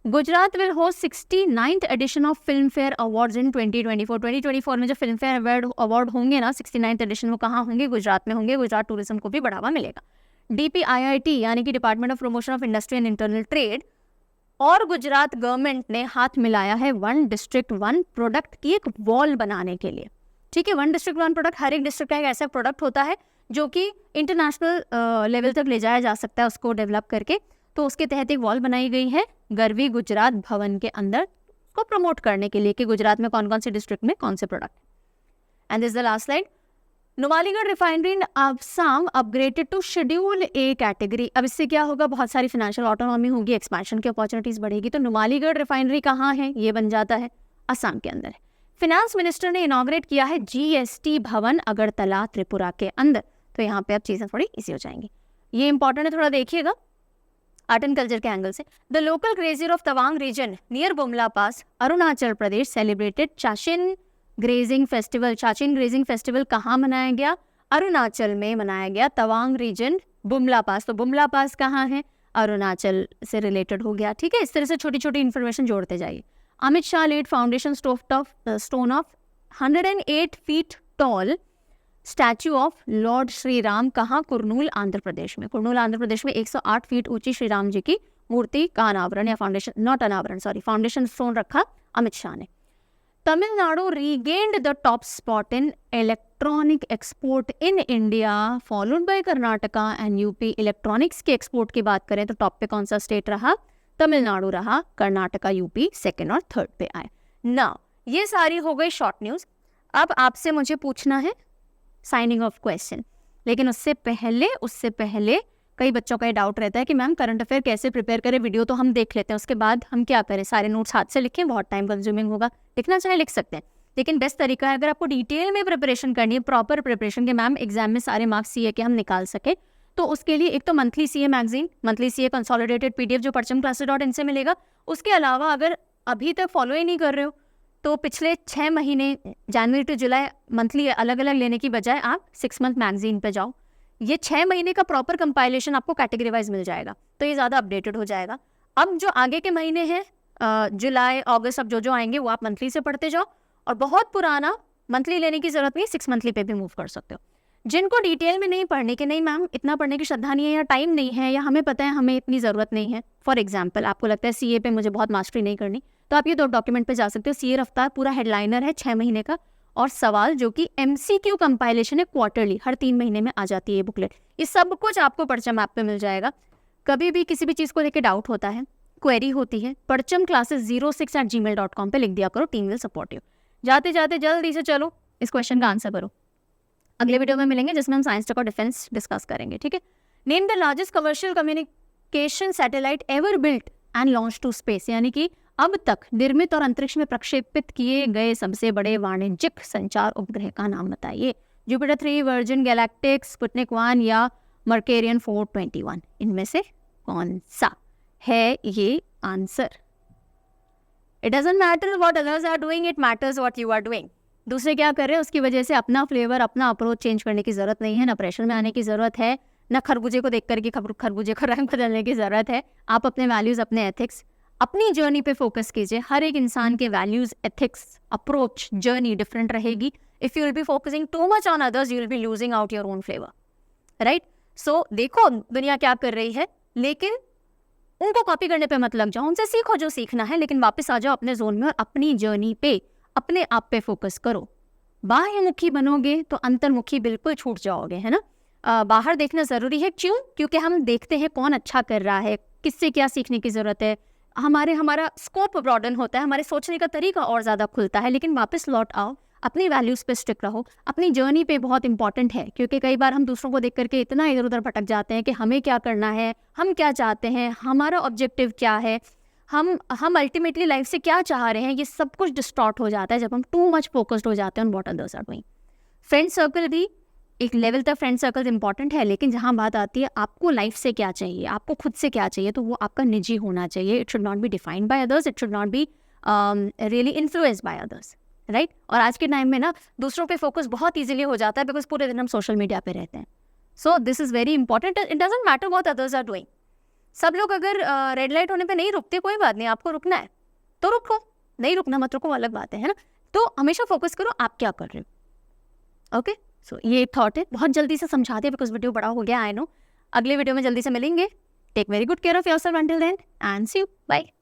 Gujarat will host 69th edition of Filmfare Awards in 2024. 2024 में जो Filmfare award होंगे ना, 69th addition, वो कहाँ होंगे? गुजरात में होंगे। Gujarat tourism को भी बढ़ावा मिलेगा। DPIIT यानी कि department of promotion of industry and internal trade और गुजरात गवर्नमेंट ने हाथ मिलाया है 1 डिस्ट्रिक्ट 1 प्रोडक्ट की एक वॉल बनाने के लिए। ठीक है, 1 डिस्ट्रिक्ट 1 प्रोडक्ट, हर एक डिस्ट्रिक्ट का एक ऐसा प्रोडक्ट होता है जो कि इंटरनेशनल लेवल तक ले जाया जा सकता है उसको डेवलप करके। तो उसके तहत एक वॉल बनाई गई है गरवी गुजरात भवन के अंदर, उसको प्रमोट करने के लिए कि गुजरात में कौन कौन से डिस्ट्रिक्ट में कौन से product. And this the last slide. Numaligarh refinery in Assam upgraded to schedule A category. अब इससे क्या होगा? बहुत सारी फाइनेंशियल ऑटोनॉमी होगी, एक्सपेंशन की अपॉर्चुनिटीज बढ़ेगी। तो नुमालीगढ़ रिफाइनरी कहाँ है? ये बन जाता है असम के अंदर। फिनेंस मिनिस्टर ने इनॉग्रेट किया है GST भवन अगरतला त्रिपुरा के अंदर। तो यहाँ पे अब चीज़ें थोड़ी ईजी हो जाएंगी। ये इंपॉर्टेंट है, थोड़ा देखिएगा आर्ट एंड कल्चर के एंगल से। The local grazier of Tawang region near Bumla pass Arunachal Pradesh celebrated Chachin grazing festival. Chachin grazing festival कहाँ मनाया गया? अरुणाचल में मनाया गया, तवांग रीजन, बुमला पास। तो बुमला पास कहाँ है? अरुणाचल से रिलेटेड हो गया। ठीक है, इस तरह से छोटी छोटी इन्फॉर्मेशन जोड़ते जाइए। Amit Shah laid foundation stone of 108 feet tall statue of lord Shri Ram कहाँ? कुरनूल आंध्र प्रदेश में। कुरनूल आंध्र प्रदेश में 108 फीट ऊंची श्री राम जी की मूर्ति का अनावरण या फाउंडेशन, नॉट अनावरण सॉरी, फाउंडेशन स्टोन रखा अमित शाह ने। Tamil Nadu regained the top spot in electronic export in India followed by Karnataka and UP. Electronics के एक्सपोर्ट की बात करें तो टॉप पे कौन सा स्टेट रहा? तमिलनाडु रहा, कर्नाटका यूपी सेकेंड और थर्ड पे आए ना। ये सारी हो गई शॉर्ट न्यूज़। अब आपसे मुझे पूछना है साइनिंग ऑफ क्वेश्चन, लेकिन उससे पहले कई बच्चों का ये डाउट रहता है कि मैम करंट अफेयर कैसे प्रिपेयर करें। वीडियो तो हम देख लेते हैं, उसके बाद हम क्या करें? सारे नोट्स हाथ से लिखें? बहुत टाइम कंज्यूमिंग होगा। लिखना चाहे लिख सकते हैं, लेकिन बेस्ट तरीका है अगर आपको डिटेल में प्रिपरेशन करनी है, प्रॉपर प्रिपरेशन के मैम एग्जाम में सारे मार्क्स सीए के हम निकाल सके, तो उसके लिए एक तो monthly CA magazine, monthly CA consolidated PDF जो परचमक्लासेस.in से मिलेगा। उसके अलावा अगर अभी तक फॉलो ही नहीं कर रहे हो तो पिछले 6 महीने जनवरी टू जुलाई मंथली अलग अलग लेने की बजाय आप 6 मंथ मैगजीन पे जाओ। ये 6 महीने का प्रॉपर कंपाइलेशन आपको कैटेगरी वाइज मिल जाएगा, तो ये ज़्यादा अपडेटेड हो जाएगा। अब जो आगे के महीने हैं जुलाई अगस्त, अब जो आएंगे वो आप मंथली से पढ़ते जाओ, और बहुत पुराना मंथली लेने की जरूरत नहीं, 6 मंथली पे भी मूव कर सकते हो। जिनको डिटेल में नहीं पढ़ने के, नहीं मैम इतना पढ़ने की श्रद्धा नहीं है या टाइम नहीं है या हमें पता है हमें इतनी ज़रूरत नहीं है, फॉर एग्जाम्पल आपको लगता है सीए पे मुझे बहुत मास्टरी नहीं करनी, तो आप ये 2 डॉक्यूमेंट पे जा सकते हो। सीए रफ्तार पूरा हेडलाइनर है 6 महीने का, और सवाल जो कि MCQ कंपाइलेशन है क्वार्टरली, हर 3 महीने में आ जाती है ये बुकलेट। ये सब कुछ आपको परचम ऐप पे मिल जाएगा। कभी भी किसी भी चीज़ को लेकर डाउट होता है, क्वेरी होती है, parchamclasses06@gmail.com पे लिख दिया करो, टीम विल सपोर्ट यू। जाते जाते जल्दी से चलो इस क्वेश्चन का आंसर करो। अगले वीडियो में मिलेंगे जिसमें हम साइंस टेक और डिफेंस डिस्कस करेंगे, ठीक है। Name the largest commercial communication satellite ever built and launch to space, यानी कि अब तक निर्मित और अंतरिक्ष में प्रक्षेपित किए गए सबसे बड़े वाणिज्यिक संचार उपग्रह का नाम बताइए। जुपिटर 3, वर्जिन गैलेक्टिक, स्पुतनिक 1 या मर्केरियन 421, इनमें से कौन सा है ये answer? It doesn't matter what others are doing, it matters what you are doing. दूसरे क्या कर रहे हैं उसकी वजह से अपना फ्लेवर, अपना अप्रोच चेंज करने की ज़रूरत नहीं है, ना प्रेशर में आने की ज़रूरत है, ना खरबूजे को देख करके खरबूजे का रंग बदलने की ज़रूरत है। आप अपने वैल्यूज़, अपने एथिक्स, अपनी जर्नी पे फोकस कीजिए। हर एक इंसान के values, ethics, approach, journey different रहेगी। If you will be focusing too much on others, you will be losing out your own flavour, right. So देखो दुनिया क्या कर रही है, लेकिन उनको कॉपी करने पे मत लग जाओ, उनसे सीखो जो सीखना है, लेकिन वापस आ जाओ अपने जोन में और अपनी जर्नी पे, अपने आप पे फोकस करो। बाह्यमुखी बनोगे तो अंतर्मुखी बिल्कुल छूट जाओगे, है ना। बाहर देखना ज़रूरी है, क्यों? क्योंकि हम देखते हैं कौन अच्छा कर रहा है, किससे क्या सीखने की ज़रूरत है, हमारा स्कोप ब्रॉडन होता है, हमारे सोचने का तरीका और ज़्यादा खुलता है। लेकिन वापस लौट आओ, अपनी वैल्यूज़ पे स्टिक रहो, अपनी जर्नी पे बहुत इंपॉर्टेंट है, क्योंकि कई बार हम दूसरों को देख करके इतना इधर उधर भटक जाते हैं कि हमें क्या करना है, हम क्या चाहते हैं, हमारा ऑब्जेक्टिव क्या है, हम अल्टीमेटली लाइफ से क्या चाह रहे हैं, ये सब कुछ डिस्टॉर्ट हो जाता है जब हम टू मच फोकस्ड हो जाते हैं on what others are doing. Friend circle भी एक लेवल तक फ्रेंड सर्कल इंपॉर्टेंट है, लेकिन जहाँ बात आती है आपको लाइफ से क्या चाहिए, आपको खुद से क्या चाहिए, तो वो आपका निजी होना चाहिए। It should not be defined by others, it should not be really influenced by others, right. और आज के टाइम में ना दूसरों पे फोकस बहुत ईजिली हो जाता है, बिकॉज पूरे दिन हम सोशल मीडिया पे रहते हैं। So this is very important. It doesn't matter what others are doing. सब लोग अगर रेड लाइट होने पे नहीं रुकते, कोई बात नहीं, आपको रुकना है तो रुको, नहीं रुकना मत रुको, अलग बात है ना। तो हमेशा फोकस करो आप क्या कर रहे हो। ओके, सो ये थॉट है, बहुत जल्दी से समझा दिया बिकॉज वीडियो बड़ा हो गया, आई नो। अगले वीडियो में जल्दी से मिलेंगे। Take very good care of yourself until then and see you, bye.